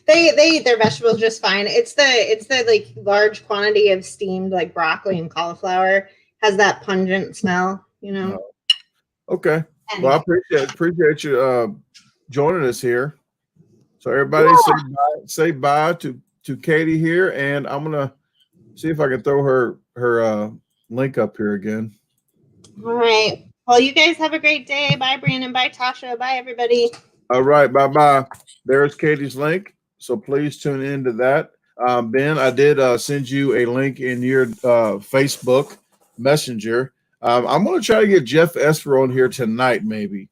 They eat their vegetables just fine. It's the like large quantity of steamed like broccoli and cauliflower has that pungent smell, you know. Okay. Well, I appreciate you joining us here. So everybody say bye to Katie here, and I'm gonna see if I can throw her link up here again. All right. Well, you guys have a great day. Bye, Brandon. Bye, Tasha. Bye, everybody. All right. Bye-bye. There's Katie's link. So please tune into that. Ben, I did send you a link in your Facebook Messenger. I'm going to try to get Jeff Esper on here tonight, maybe.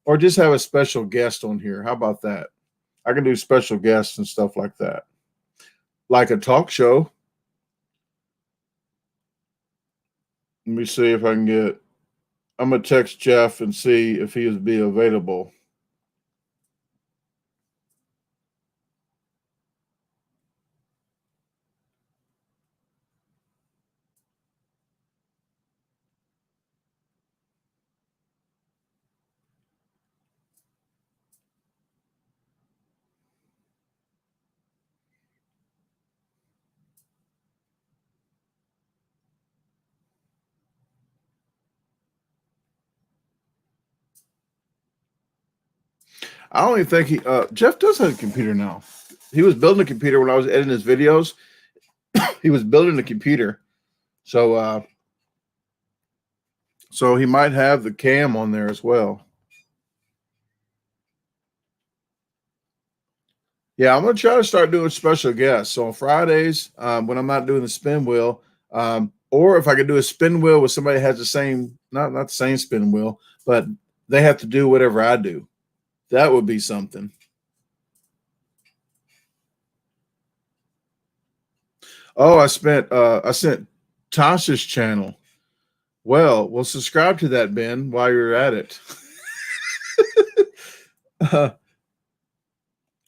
Or just have a special guest on here. How about that? I can do special guests and stuff like that. Like a talk show. Let me see if I can get... I'm going to text Jeff and see if he would be available. I don't even think he Jeff does have a computer now. He was building a computer when I was editing his videos. He was building a computer. So so he might have the cam on there as well. Yeah, I'm gonna try to start doing special guests. So on Fridays, when I'm not doing the spin wheel, or if I could do a spin wheel with somebody that has the same, not the same spin wheel, but they have to do whatever I do. That would be something. Oh, I sent Tasha's channel. Well, we'll subscribe to that, Ben, while you're at it.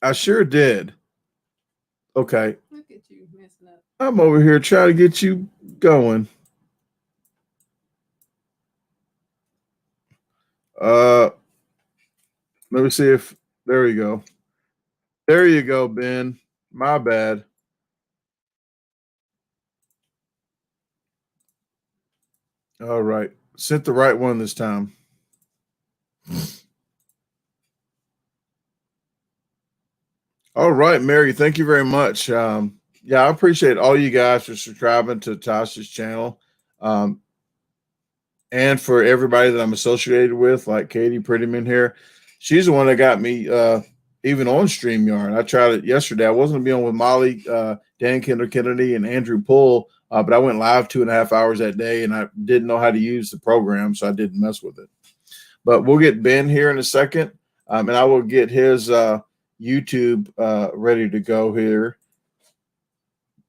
I sure did. Okay. Look at you messing up. I'm over here trying to get you going. Let me see if there you go. There you go, Ben. My bad. All right. Sent the right one this time. All right, Mary. Thank you very much. Yeah, I appreciate all you guys for subscribing to Tasha's channel. And for everybody that I'm associated with, like Katie Prettyman here. She's the one that got me even on StreamYard. I tried it yesterday. I wasn't going to be on with Molly, Dan Kennedy, and Andrew Poole, but I went live 2.5 hours that day, and I didn't know how to use the program, so I didn't mess with it. But we'll get Ben here in a second, and I will get his YouTube ready to go here.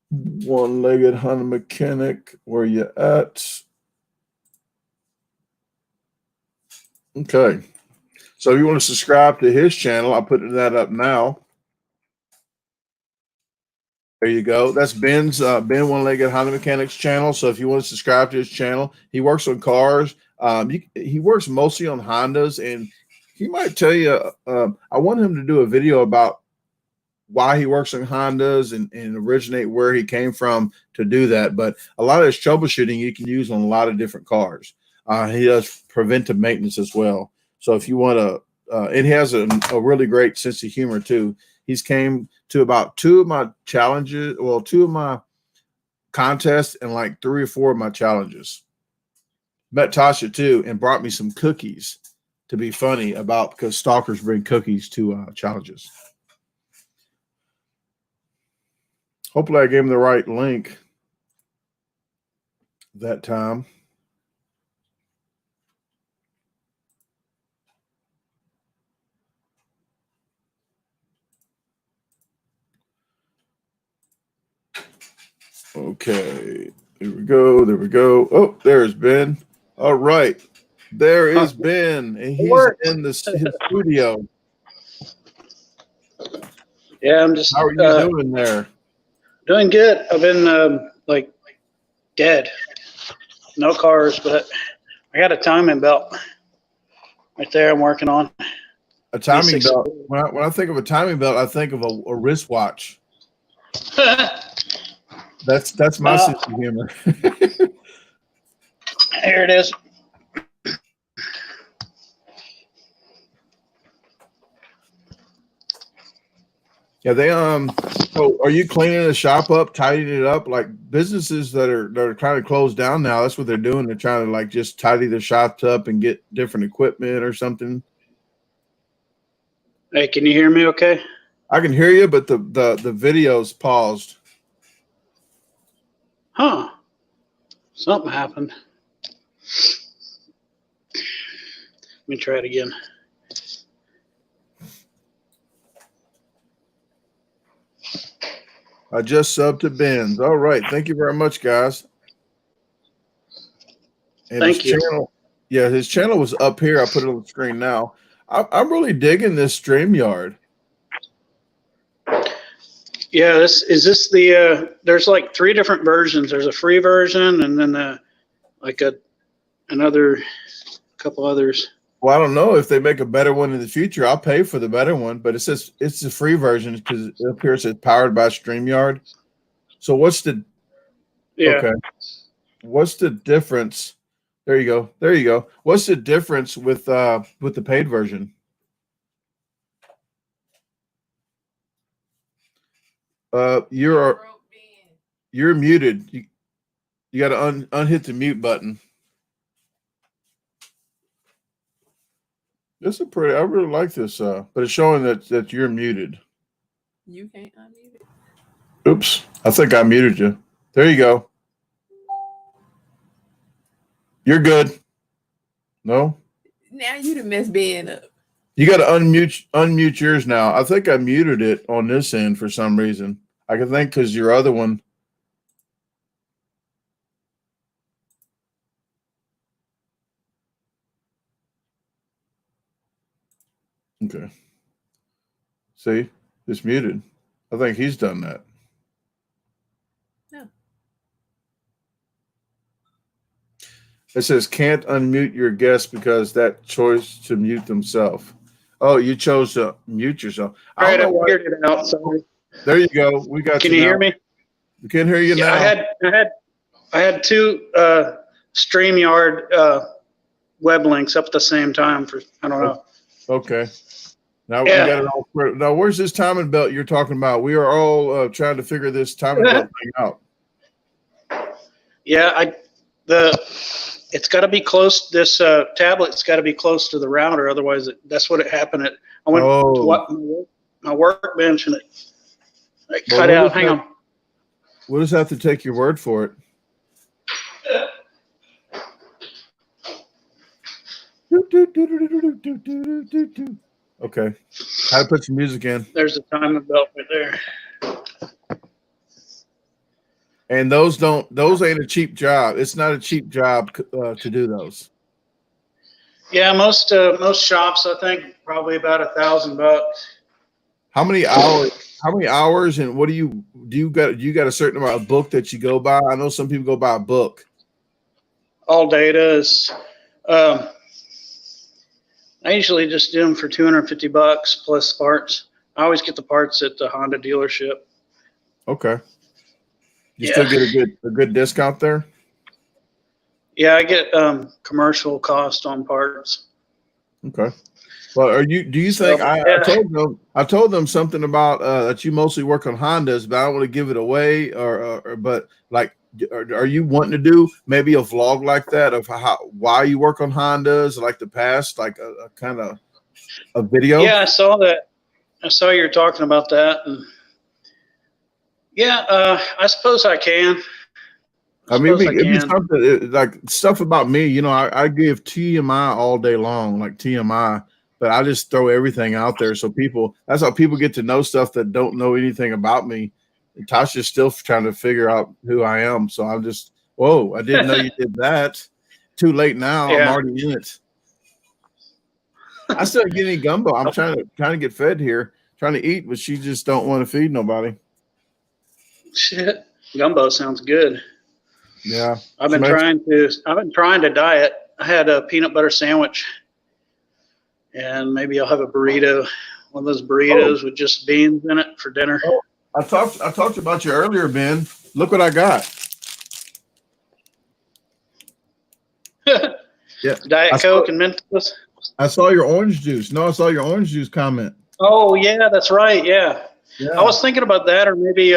One-legged Honda Mechanic, where you at? Okay. So if you want to subscribe to his channel, I'll put that up now. There you go. That's Ben's Ben One-Legged Honda Mechanics channel. So if you want to subscribe to his channel, he works on cars. He works mostly on Hondas, and he might tell you. I want him to do a video about why he works on Hondas and originate where he came from to do that. But a lot of his troubleshooting you can use on a lot of different cars. He does preventive maintenance as well. So if you want to, it has a really great sense of humor too. He's came to about 2 of my challenges, well, 2 of my contests and like 3 or 4 of my challenges. Met Tasha too and brought me some cookies to be funny about, because stalkers bring cookies to challenges. Hopefully I gave him the right link that time. Okay, there we go. There we go. Oh, there's Ben. All right, there is Ben, and he's in his studio. Yeah, I'm just. How are you doing there? Doing good. I've been like dead. No cars, but I got a timing belt right there. I'm working on a timing belt. When I think of a timing belt, I think of a wristwatch. That's my sense of humor. Here it is. Yeah, they so are you cleaning the shop up, tidying it up? Like businesses that are trying to close down now, that's what they're doing. They're trying to like just tidy their shops up and get different equipment or something. Hey, can you hear me okay? I can hear you, but the video's paused. Huh. Something happened. Let me try it again. I just subbed to Ben's. All right. Thank you very much, guys. And Thank you. Channel, yeah, his channel was up here. I put it on the screen now. I'm really digging this StreamYard. Yeah, this the there's like 3 different versions. There's a free version and then another couple others. Well, I don't know if they make a better one in the future. I'll pay for the better one, but it says it's the free version because it appears it's powered by StreamYard. So what's the okay? What's the difference? There you go. There you go. What's the difference with the paid version? You're muted. You got to unhit the mute button. This is pretty. I really like this. But it's showing that you're muted. You can't unmute it. Oops. I think I muted you. There you go. You're good. No? Now you done messed Ben up. You got to unmute yours now. I think I muted it on this end for some reason. I can think because your other one. Okay. See? It's muted. I think he's done that. No. It says can't unmute your guest because that choice to mute themselves. Oh, you chose to mute yourself. All right, I figured it out. Sorry. There you go. We got. Can you hear me? We can hear you now. I had two SreamYard web links up at the same time for I don't know. Okay. Now we got it all. Now, where's this timing belt you're talking about? We are all trying to figure this timing belt thing out. Yeah, it's got to be close. This tablet's got to be close to the router, otherwise that's what it happened. I went to my workbench and it cut out. Hang on. We'll just have to take your word for it. Okay. How to put some music in. There's the timing belt right there. And those ain't a cheap job. It's not a cheap job to do those. Yeah, most shops I think probably about $1,000. How many hours and what do you got a certain amount of book that you go by? I know some people go by a book. All data is I usually just do them for $250 plus parts. I always get the parts at the Honda dealership. Okay. You still get a good discount there? Yeah, I get commercial cost on parts. Okay. Well, do you think I told them something about that you mostly work on Hondas, but I don't want to give it away but like are you wanting to do maybe a vlog like that of why you work on Hondas, like the past, like a kind of a video? Yeah, I saw that. I saw you were talking about that, and yeah, I suppose I can. I mean, it'd be something like stuff about me. You know, I give TMI all day long, like TMI, but I just throw everything out there so that's how people get to know stuff that don't know anything about me. And Tasha's still trying to figure out who I am. So I'm just, whoa, I didn't know you did that. Too late now. Yeah. I'm already in it. I still get any gumbo. I'm trying to get fed here, trying to eat, but she just don't want to feed nobody. Shit, gumbo sounds good. Yeah, I've been trying to diet. I had a peanut butter sandwich, and maybe I'll have a burrito, one of those burritos with just beans in it for dinner. Oh, I talked about you earlier, Ben. Look what I got. Yeah, Diet Coke and Mentos. I saw your orange juice. No, I saw your orange juice comment. Oh yeah, that's right. Yeah. I was thinking about that, or maybe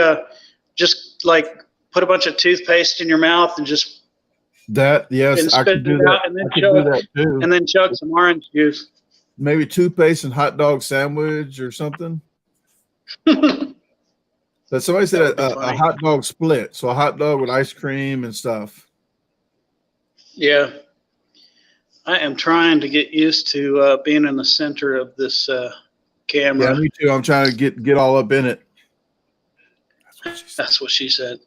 just like put a bunch of toothpaste in your mouth and just I could do that. And then too. And then chug some orange juice. Maybe toothpaste and hot dog sandwich or something. But somebody said a hot dog split, so a hot dog with ice cream and stuff. Yeah, I am trying to get used to being in the center of this camera. Yeah, me too. I'm trying to get all up in it. That's what she said.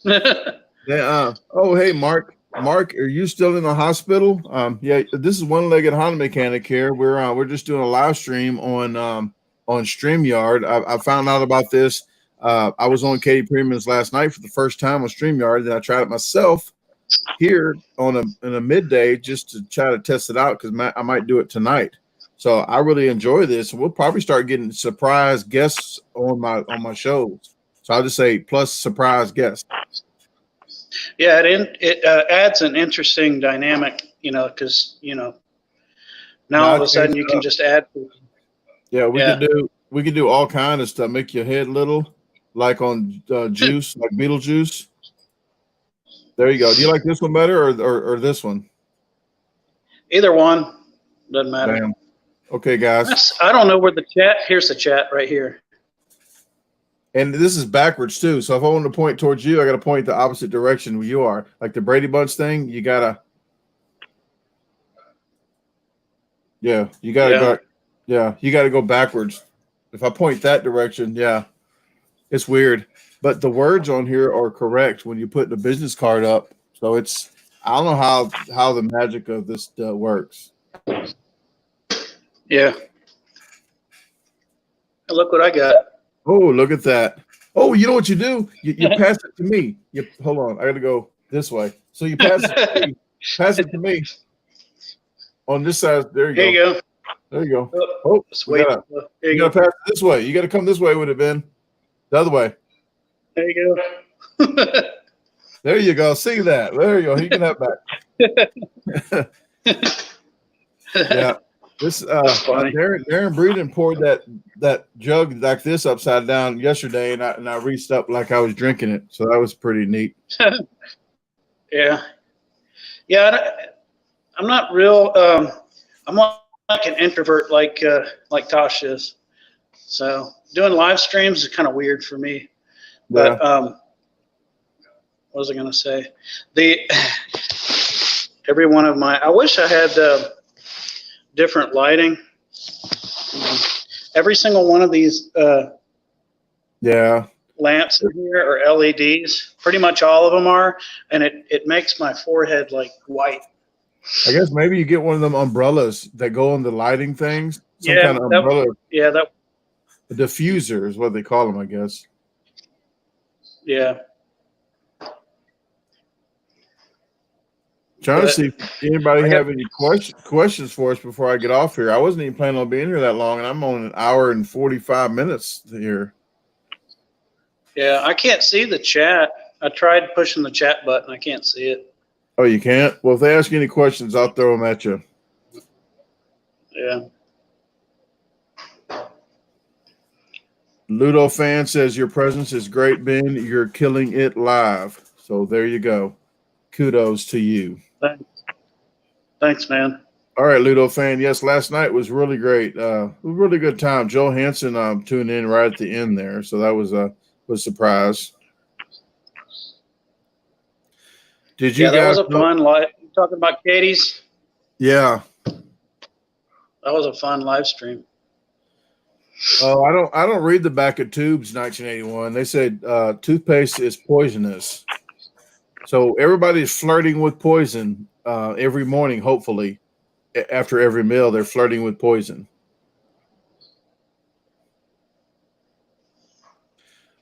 Yeah. Oh, hey, Mark. Mark, are you still in the hospital? Yeah. This is One-Legged Honda Mechanic here. We're just doing a live stream on SreamYard. I found out about this. I was on Katie Premium's last night for the first time on SreamYard. Then I tried it myself here in a midday just to try to test it out because I might do it tonight. So I really enjoy this. We'll probably start getting surprise guests on my shows. So I'll just say plus surprise guest. Yeah, it adds an interesting dynamic, because now all of a sudden you can just add. Yeah, we could do all kind of stuff. Make your head little. like on juice, like Beetlejuice. There you go. Do you like this one better or this one? Either one. Doesn't matter. Bam. Okay, guys. I don't know where the chat. Here's the chat right here. And this is backwards too. So if I want to point towards you, I got to point the opposite direction where you are. Like the Brady Bunch thing, you gotta. Yeah, you gotta go. Yeah, you gotta go backwards. If I point that direction, yeah, it's weird. But the words on here are correct when you put the business card up. So it's I don't know how the magic of this works. Yeah. Look what I got. Oh, look at that. Oh, you know what you do? You pass it to me. Hold on. I got to go this way. So you pass it to me. Pass it to me. On this side. There you go. Here you go. There you go. Oh, Sweet. You got to pass it this way. You got to come this way would have been. The other way. There you go. There you go. See that. There you go. You can have that. Yeah. This Darren Breeden poured that jug like this upside down yesterday, and I reached up like I was drinking it. So that was pretty neat. Yeah. I'm not real. I'm like an introvert, like Tosh is. So doing live streams is kind of weird for me. But what was I going to say? Every one of my. I wish I had different lighting. Every single one of these lamps in here are LEDs. Pretty much all of them are, and it makes my forehead like white. I guess maybe you get one of them umbrellas that go on the lighting things. Some kind of umbrella. A diffuser is what they call them, I guess. Yeah. Trying to see if anybody have any questions for us before I get off here. I wasn't even planning on being here that long, and I'm on 1 hour and 45 minutes here. Yeah, I can't see the chat. I tried pushing the chat button. I can't see it. Oh, you can't? Well, if they ask you any questions, I'll throw them at you. Yeah. Ludo fan says your presence is great, Ben. You're killing it live. So there you go. Kudos to you. Thanks, man. All right, Ludo fan. Yes, last night was really great. A really good time. Joe Hansen tuned in right at the end there, so that was a surprise. Did you? Yeah, that was a fun live. Talking about Katie's. Yeah, that was a fun live stream. Oh, I don't read the back of tubes. 1981. They said toothpaste is poisonous. So everybody's flirting with poison every morning. Hopefully, after every meal, they're flirting with poison.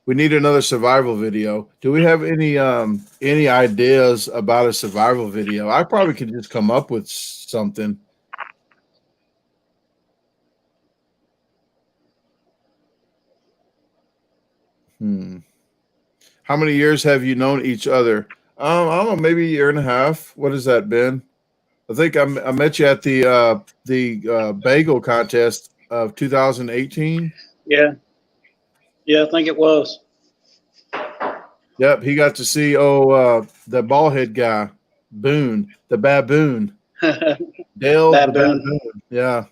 We need another survival video. Do we have any ideas about a survival video? I probably could just come up with something. How many years have you known each other? I don't know, maybe a year and a half. What has that been? I think I met you at the bagel contest of 2018. Yeah, I think it was. Yep, he got to see the bald head guy, Boone, the baboon, Dale the baboon. Yeah.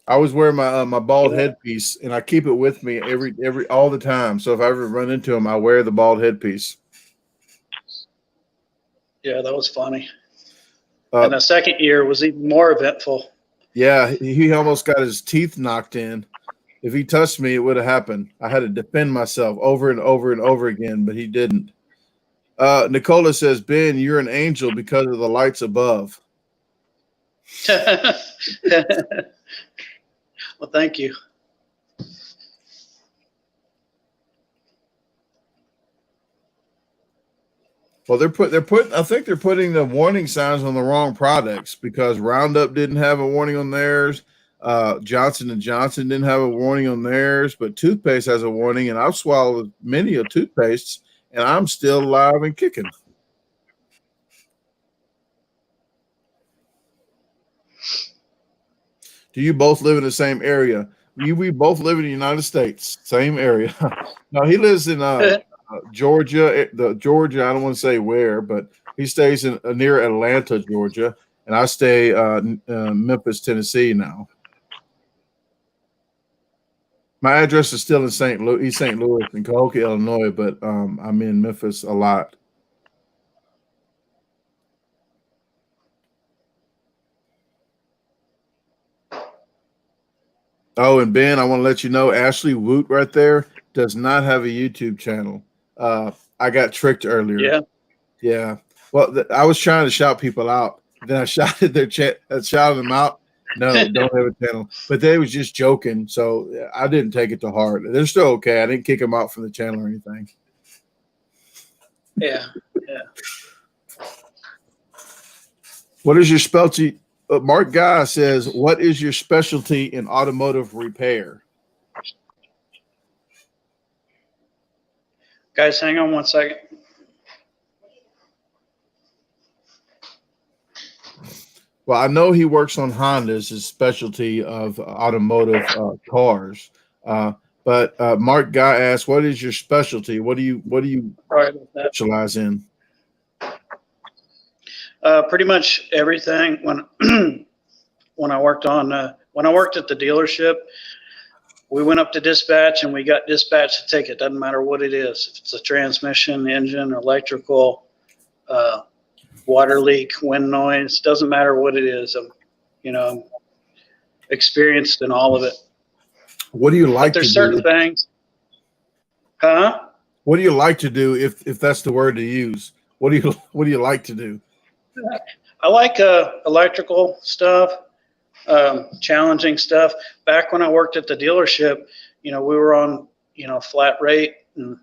I always wear my bald headpiece, and I keep it with me all the time. So if I ever run into him, I wear the bald headpiece. Yeah, that was funny. And the second year was even more eventful. Yeah, he almost got his teeth knocked in. If he touched me, it would have happened. I had to defend myself over and over and over again, but he didn't. Nicola says, Ben, you're an angel because of the lights above. Well, thank you. Well, I think they're putting the warning signs on the wrong products because Roundup didn't have a warning on theirs. Johnson & Johnson didn't have a warning on theirs, but toothpaste has a warning, and I've swallowed many of toothpastes, and I'm still alive and kicking. Do you both live in the same area? we both live in the United States, same area. No, he lives in Georgia, Georgia. I don't want to say where, but he stays in near Atlanta, Georgia, and I stay Memphis, Tennessee now. My address is still in St. Louis, East St. Louis, in Cahokia, Illinois, but I'm in Memphis a lot. Oh, and Ben, I want to let you know, Ashley Woot right there does not have a YouTube channel. I got tricked earlier. Yeah. Yeah. Well, I was trying to shout people out. Then I shouted their chat, shouted them out. No, don't have a channel. But they was just joking, so I didn't take it to heart. They're still okay. I didn't kick them out from the channel or anything. Yeah. What is your specialty? Mark Guy says, "What is your specialty in automotive repair?" Guys, hang on one second. Well, I know he works on Hondas, his specialty of automotive cars. But Mark Guy asks, "What is your specialty? What do you specialize in?" Pretty much everything. When I worked at the dealership, we went up to dispatch and we got dispatched a ticket. Doesn't matter what it is. If it's a transmission, engine, electrical, water leak, wind noise, doesn't matter what it is. I'm experienced in all of it. What do you like to do? There's certain things. Huh? What do you like to do, if that's the word to use? What do you like to do? I like electrical stuff, challenging stuff. Back when I worked at the dealership, we were on, flat rate, and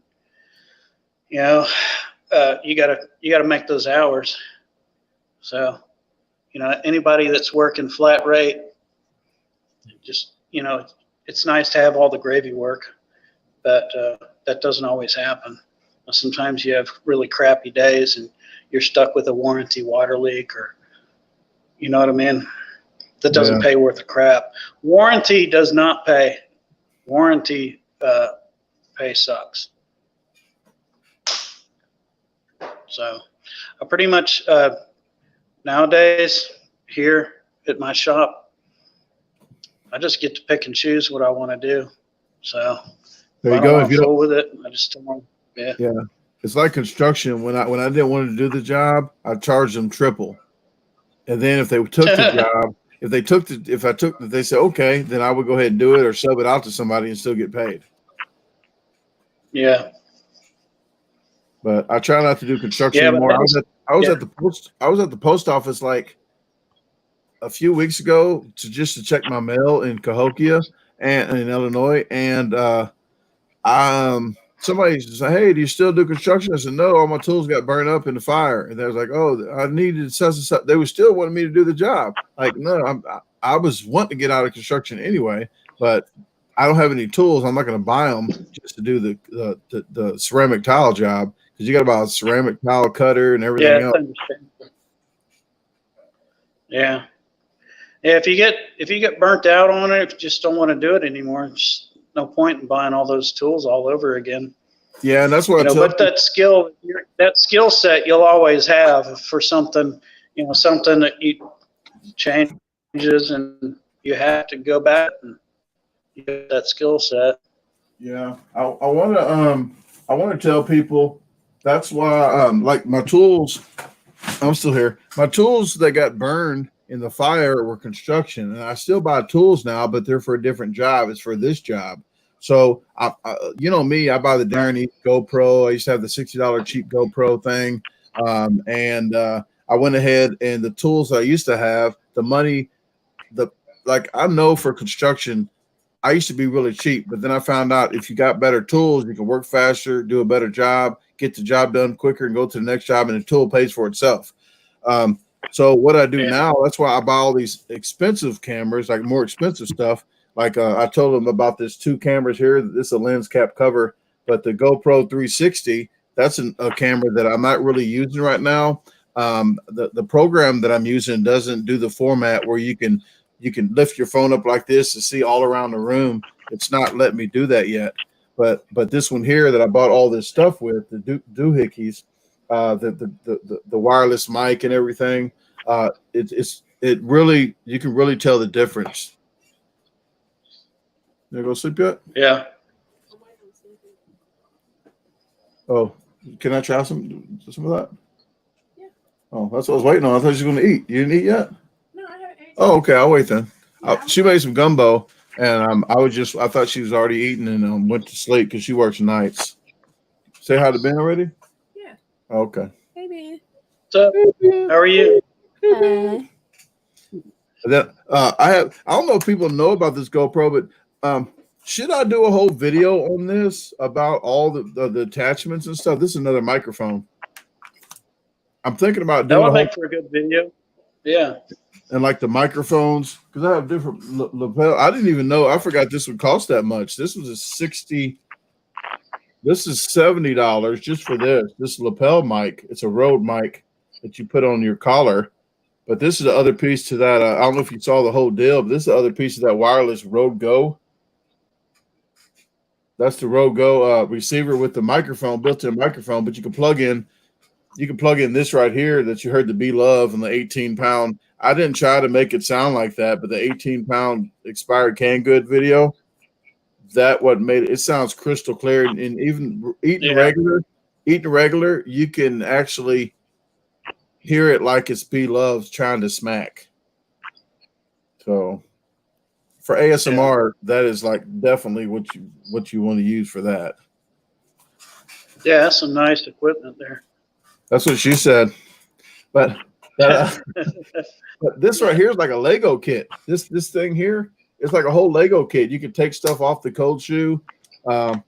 you gotta make those hours. So, anybody that's working flat rate, just, it's nice to have all the gravy work, but that doesn't always happen. Sometimes you have really crappy days and you're stuck with a warranty water leak, or, you know what I mean? That doesn't pay worth a crap. Warranty does not pay. Warranty pay sucks. So I pretty much nowadays here at my shop, I just get to pick and choose what I want to do. So there you go. If you don't with it, I just don't want. Yeah. It's like construction. When I didn't want to do the job, I charged them triple. And then if they took the job, if they said okay, then I would go ahead and do it or sub it out to somebody and still get paid. Yeah. But I try not to do construction anymore. I was at the post office like a few weeks ago to check my mail in Cahokia and in Illinois, and somebody said, "Hey, do you still do construction?" I said, "No, all my tools got burned up in the fire." And they was like, "Oh, I needed such and such." They were still wanting me to do the job. Like, no, I was wanting to get out of construction anyway, but I don't have any tools. I'm not going to buy them just to do the ceramic tile job, because you got to buy a ceramic tile cutter and everything else. Yeah. If you get burnt out on it, if you just don't want to do it anymore, it's no point in buying all those tools all over again. Yeah, and that's what I tell But that skill set you'll always have for something, something that you changes and you have to go back and you get that skill set. Yeah, I want to tell people that's why like my tools. I'm still here. My tools that got burned in the fire were construction, and I still buy tools now, but they're for a different job. It's for this job. So I me, I buy the darn GoPro. I used to have the $60 cheap GoPro thing. And I went ahead, and the tools I used to have, I know for construction, I used to be really cheap, but then I found out if you got better tools, you can work faster, do a better job, get the job done quicker, and go to the next job, and the tool pays for itself. So what I do now, that's why I buy all these expensive cameras, like more expensive stuff. Like I told them about this 2 cameras here. This is a lens cap cover, but the GoPro 360, that's a camera that I'm not really using right now. The program that I'm using doesn't do the format where you can you can lift your phone up like this to see all around the room. It's not letting me do that yet. But this one here that I bought all this stuff with, the doohickeys, the wireless mic and everything, it really, you can really tell the difference. You go sleep yet? Yeah. Oh, can I try some of that? Yeah. Oh, that's what I was waiting on. I thought you were going to eat. You didn't eat yet? No, I haven't ate. Oh, okay. I'll wait then. Yeah. She made some gumbo, and I thought she was already eating and went to sleep because she works nights. Say hi to Ben already? Yeah. Okay. Hey, Ben. So, how are you? Hi. Then I don't know if people know about this GoPro, but should I do a whole video on this about all the attachments and stuff? This is another microphone. I'm thinking about That doing would a whole, make for a good video. Yeah. and like the microphones, because I have different lapel. I didn't even know. I forgot this would cost that much. This was This is $70 just for this. This lapel mic. It's a Rode mic that you put on your collar. But this is the other piece to that. I don't know if you saw the whole deal, but this is the other piece of that wireless Rode Go. That's the Rode Go receiver with the microphone, built-in microphone. But you can plug in this right here that you heard the Be Love and the 18-pound. I didn't try to make it sound like that, but the 18-pound expired canned good video, that what made it. It sounds crystal clear. And even eating regular, you can actually hear it like it's Be Love's trying to smack. So for ASMR, that is like definitely what you want to use for that. Yeah, that's some nice equipment there. That's what she said. But this right here is like a Lego kit. This thing here, it's like a whole Lego kit. You can take stuff off the cold shoe. And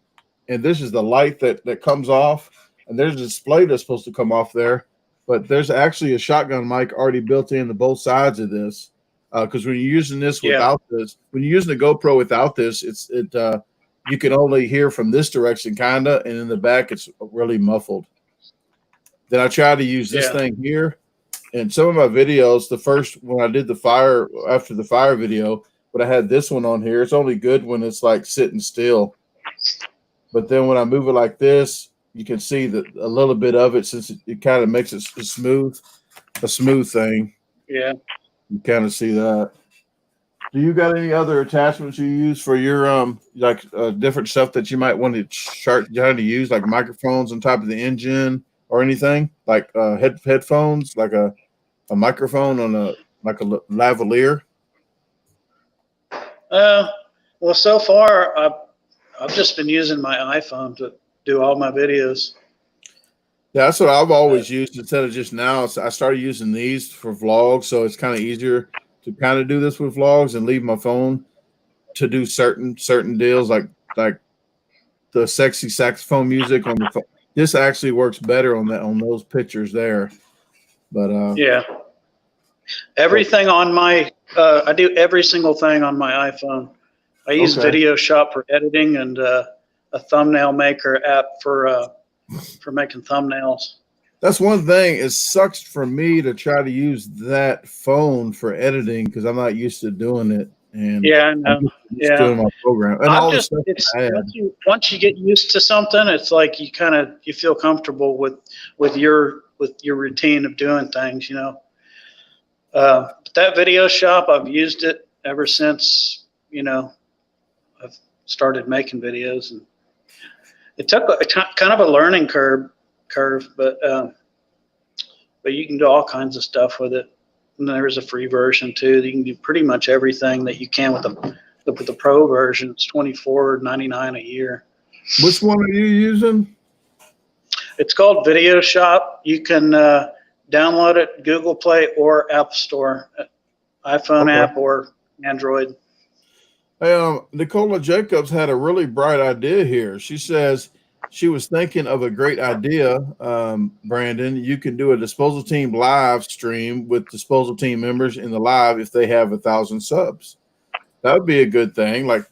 this is the light that comes off. And there's a display that's supposed to come off there. But there's actually a shotgun mic already built into both sides of this. Because when you're using this without this, when you're using the GoPro without this, you can only hear from this direction, kinda, and in the back it's really muffled. Then I tried to use this thing here, and some of my videos, the first when I did after the fire video, but I had this one on here. It's only good when it's like sitting still. But then when I move it like this, you can see that a little bit of it, since it kind of makes it a smooth thing. Yeah. You kind of see that. Do you got any other attachments you use for your different stuff that you might want to try to use, like microphones on top of the engine or anything, like headphones, like a microphone on a lavalier? Well, so far I've just been using my iPhone to do all my videos. Yeah, that's what I've always used instead of just now. I started using these for vlogs, so it's kind of easier to kind of do this with vlogs and leave my phone to do certain deals, like the sexy saxophone music on the phone. This actually works better on those pictures there. But yeah, everything on my I do every single thing on my iPhone. I use Video Shop for editing and a thumbnail maker app for making thumbnails. That's one thing. It sucks for me to try to use that phone for editing because I'm not used to doing it. And yeah, I know. Doing my program. And once you get used to something, it's like you feel comfortable with your routine of doing things, you know. But that Video Shop, I've used it ever since, you know, I've started making videos, and it took kind of a learning curve, but you can do all kinds of stuff with it. And there's a free version too. You can do pretty much everything that you can with the pro version. It's $24.99 a year. Which one are you using? It's called Video Shop. You can download it Google Play or App Store, iPhone app or Android. Hey, Nicola Jacobs had a really bright idea here. She says she was thinking of a great idea, Brandon. You can do a Disposal Team live stream with Disposal Team members in the live if they have 1,000 subs. That would be a good thing, like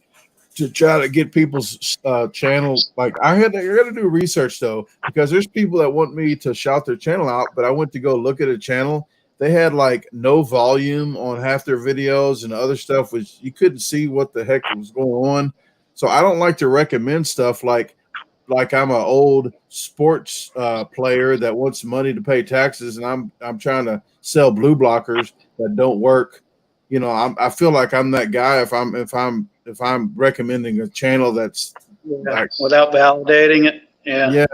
to try to get people's channels. Like I got to do research though, because there's people that want me to shout their channel out, but I went to go look at a channel they had like no volume on half their videos, and the other stuff was you couldn't see what the heck was going on. So I don't like to recommend stuff like I'm an old sports player that wants money to pay taxes, and I'm trying to sell blue blockers that don't work. You know, I feel like I'm that guy if I'm recommending a channel that's like, without validating it. yeah.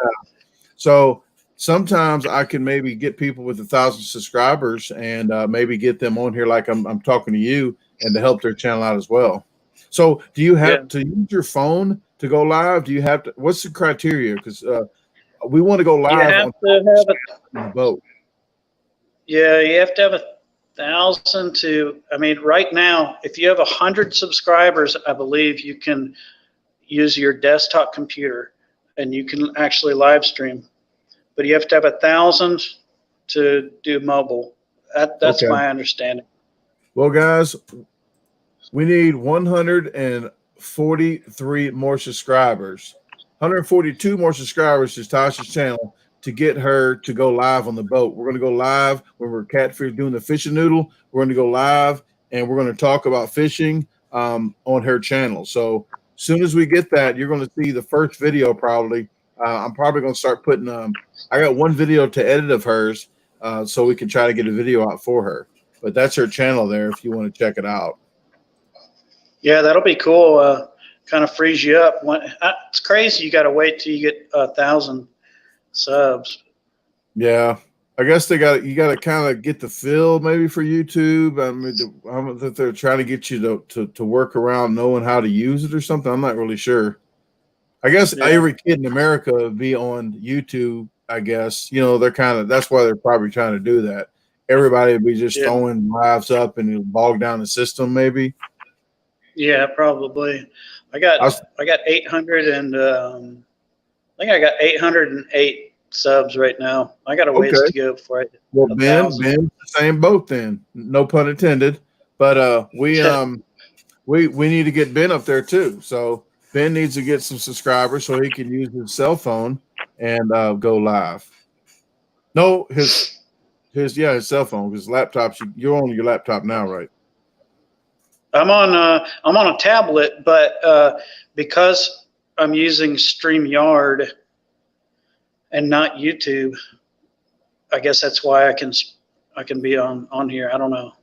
So sometimes I can maybe get people with 1,000 subscribers and maybe get them on here like I'm talking to you, and to help their channel out as well. So do you have to use your phone to go live? Do you have to? What's the criteria? Because we want to go live on the boat. Yeah, you have to have 1,000 to. I mean, right now, if you have 100 subscribers, I believe you can use your desktop computer and you can actually live stream. But you have to have 1,000 to do mobile. That's my understanding. Well, guys, we need 143 more subscribers. 142 more subscribers to Tasha's channel to get her to go live on the boat. We're going to go live when we're catfish doing the fishing noodle. We're going to go live and we're going to talk about fishing on her channel. So as soon as we get that, you're going to see the first video probably. I'm probably going to start putting I got one video to edit of hers so we can try to get a video out for her. But that's her channel there if you want to check it out. Yeah, that'll be cool. Kind of frees you up. It's crazy. You got to wait till you get 1,000 subs. Yeah, I guess you got to kind of get the feel maybe for YouTube. I mean, that they're trying to get you to work around knowing how to use it or something. I'm not really sure. I guess every kid in America would be on YouTube. I guess that's why they're probably trying to do that. Everybody would be just throwing lives up and it'll bog down the system, maybe. Yeah, probably. I got 800 and I think I got 808 subs right now. I got a ways to go before I. Well, Ben's the same boat then. No pun intended. But we need to get Ben up there too. So Ben needs to get some subscribers so he can use his cell phone and go live. No, his cell phone. His laptop. You're on your laptop now, right? I'm on a tablet, but because I'm using SreamYard and not YouTube, I guess that's why I can be on here. I don't know.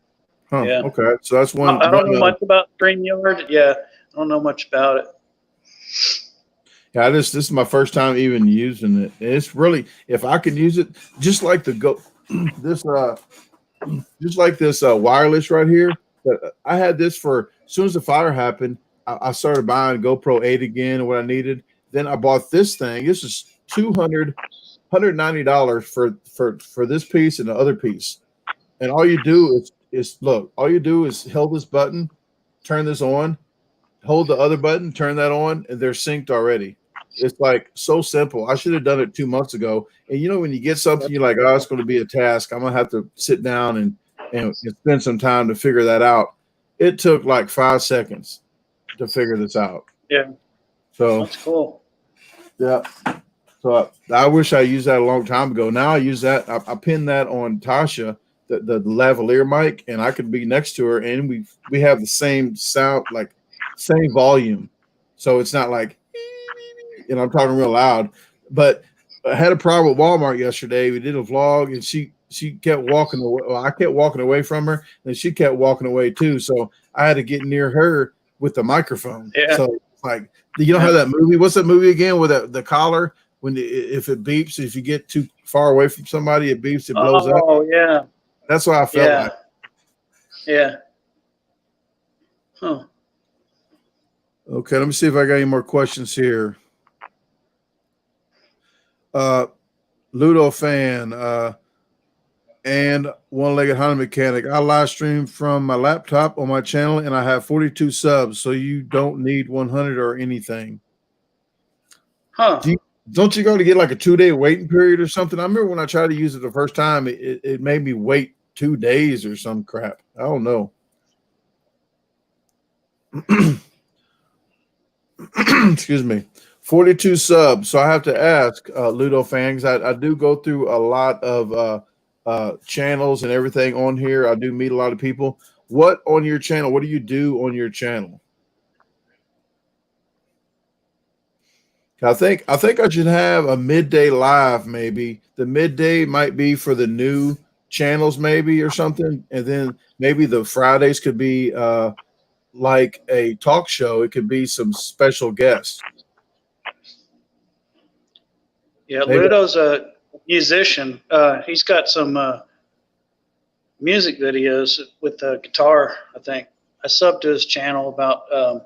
Huh, yeah. Okay. So that's one. I don't know much about SreamYard. Yeah, I don't know much about it. Yeah, this is my first time even using it. It's really, if I could use it, just like this wireless right here. I had this for as soon as the fire happened. I started buying GoPro 8 again, what I needed. Then I bought this thing. This is $190 for this piece and the other piece. And all you do is hold this button, turn this on, hold the other button, turn that on, and they're synced already. It's like so simple. I should have done it 2 months ago. And when you get something, you're like, oh, it's going to be a task. I'm going to have to sit down and spend some time to figure that out. It took like 5 seconds to figure this out. Yeah. So that's cool. Yeah. So I wish I used that a long time ago. Now I use that. I pinned that on Tasha, the lavalier mic, and I could be next to her, and we have the same sound, like same volume. So it's not like, I'm talking real loud. But I had a problem with Walmart yesterday. We did a vlog, and she kept walking away. Well, I kept walking away from her, and she kept walking away too. So I had to get near her with the microphone. Yeah. So like, you know how that movie? What's that movie again? With the collar, if it beeps, if you get too far away from somebody, it beeps, it blows up. Oh yeah. That's what I felt like. Yeah. Huh. Okay, let me see if I got any more questions here. Ludo fan and one-legged Honda mechanic. I live stream from my laptop on my channel, and I have 42 subs. So you don't need 100 or anything. Huh? Don't you go to get like a 2-day waiting period or something? I remember when I tried to use it the first time, it made me wait 2 days or some crap. I don't know. Excuse me. 42 subs. So I have to ask Ludo fans. I do go through a lot of channels and everything on here. I do meet a lot of people. What on your channel? What do you do on your channel? I think I should have a midday live. Maybe the midday might be for the new channels, maybe, or something, and then maybe the Fridays could be like a talk show. It could be some special guests. Yeah, Maybe. Ludo's a musician. He's got some music videos with a guitar, I think. I subbed to his channel about a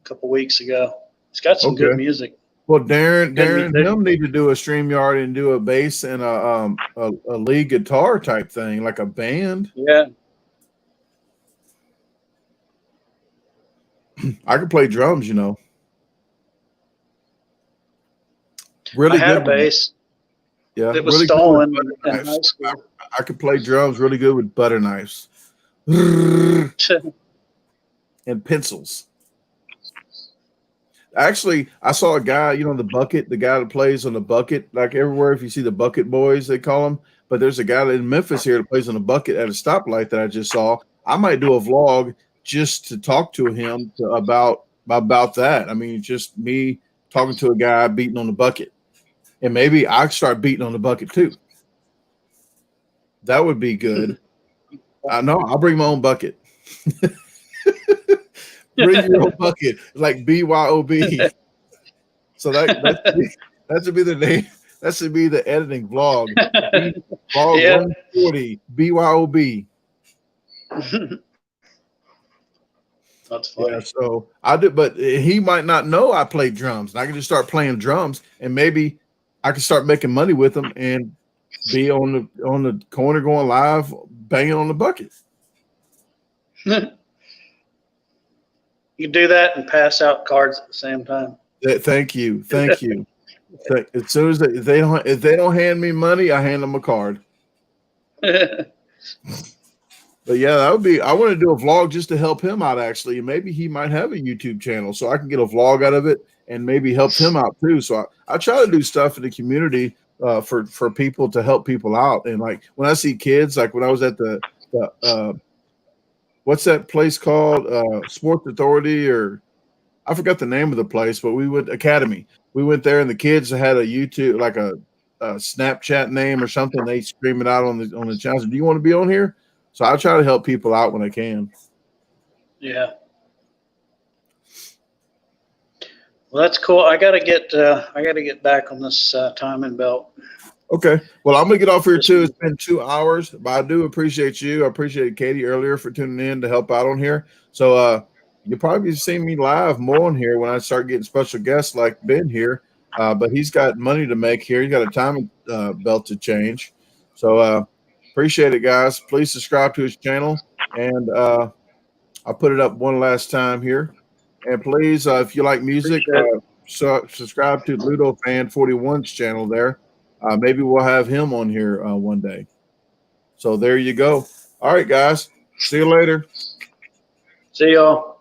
couple weeks ago. He's got some good music. Well, Darren and him need to do a StreamYard and do a bass and a lead guitar type thing, like a band. Yeah. I could play drums, you know. Really I had good a bass. Yeah, it was really stolen good in high school. I could play drums really good with butter knives and pencils. Actually, I saw a guy, you know, the bucket, the guy that plays on the bucket, like everywhere. If you see the bucket boys, they call them. But there's a guy in Memphis here that plays on the bucket at a stoplight that I just saw. I might do a vlog just to talk to him about that. I mean, just me talking to a guy beating on the bucket. And maybe I start beating on the bucket too. That would be good. I know. I'll bring my own bucket. Bring your own bucket, like BYOB. So that should be the name. That should be the editing vlog. Vlog 140 BYOB. That's funny. Yeah, so I do, but he might not know I play drums. And I can just start playing drums, and maybe I can start making money with them and be on the corner going live, banging on the bucket. You do that and pass out cards at the same time. Thank you. As soon as if they don't hand me money, I hand them a card. But yeah, that would be. I want to do a vlog just to help him out. Actually, maybe he might have a YouTube channel, so I can get a vlog out of it and maybe help him out too. So I try to do stuff in the community for people to help people out. And like when I see kids, like when I was at the what's that place called? Sports Authority, or I forgot the name of the place, but we went Academy. We went there, and the kids had a YouTube, like a Snapchat name or something. They scream it out on the channel. Do you want to be on here? So I try to help people out when I can. Yeah. Well, that's cool. I gotta get back on this timing belt. Okay. Well, I'm gonna get off here too. It's been 2 hours, but I do appreciate you. I appreciated Katie earlier for tuning in to help out on here. So you'll probably see me live more on here when I start getting special guests like Ben here. But he's got money to make here. He's got a timing belt to change. So appreciate it, guys. Please subscribe to his channel, and I'll put it up one last time here. And please, if you like music, subscribe to Ludo Fan 41's channel there. Maybe we'll have him on here one day. So there you go. All right, guys. See you later. See y'all.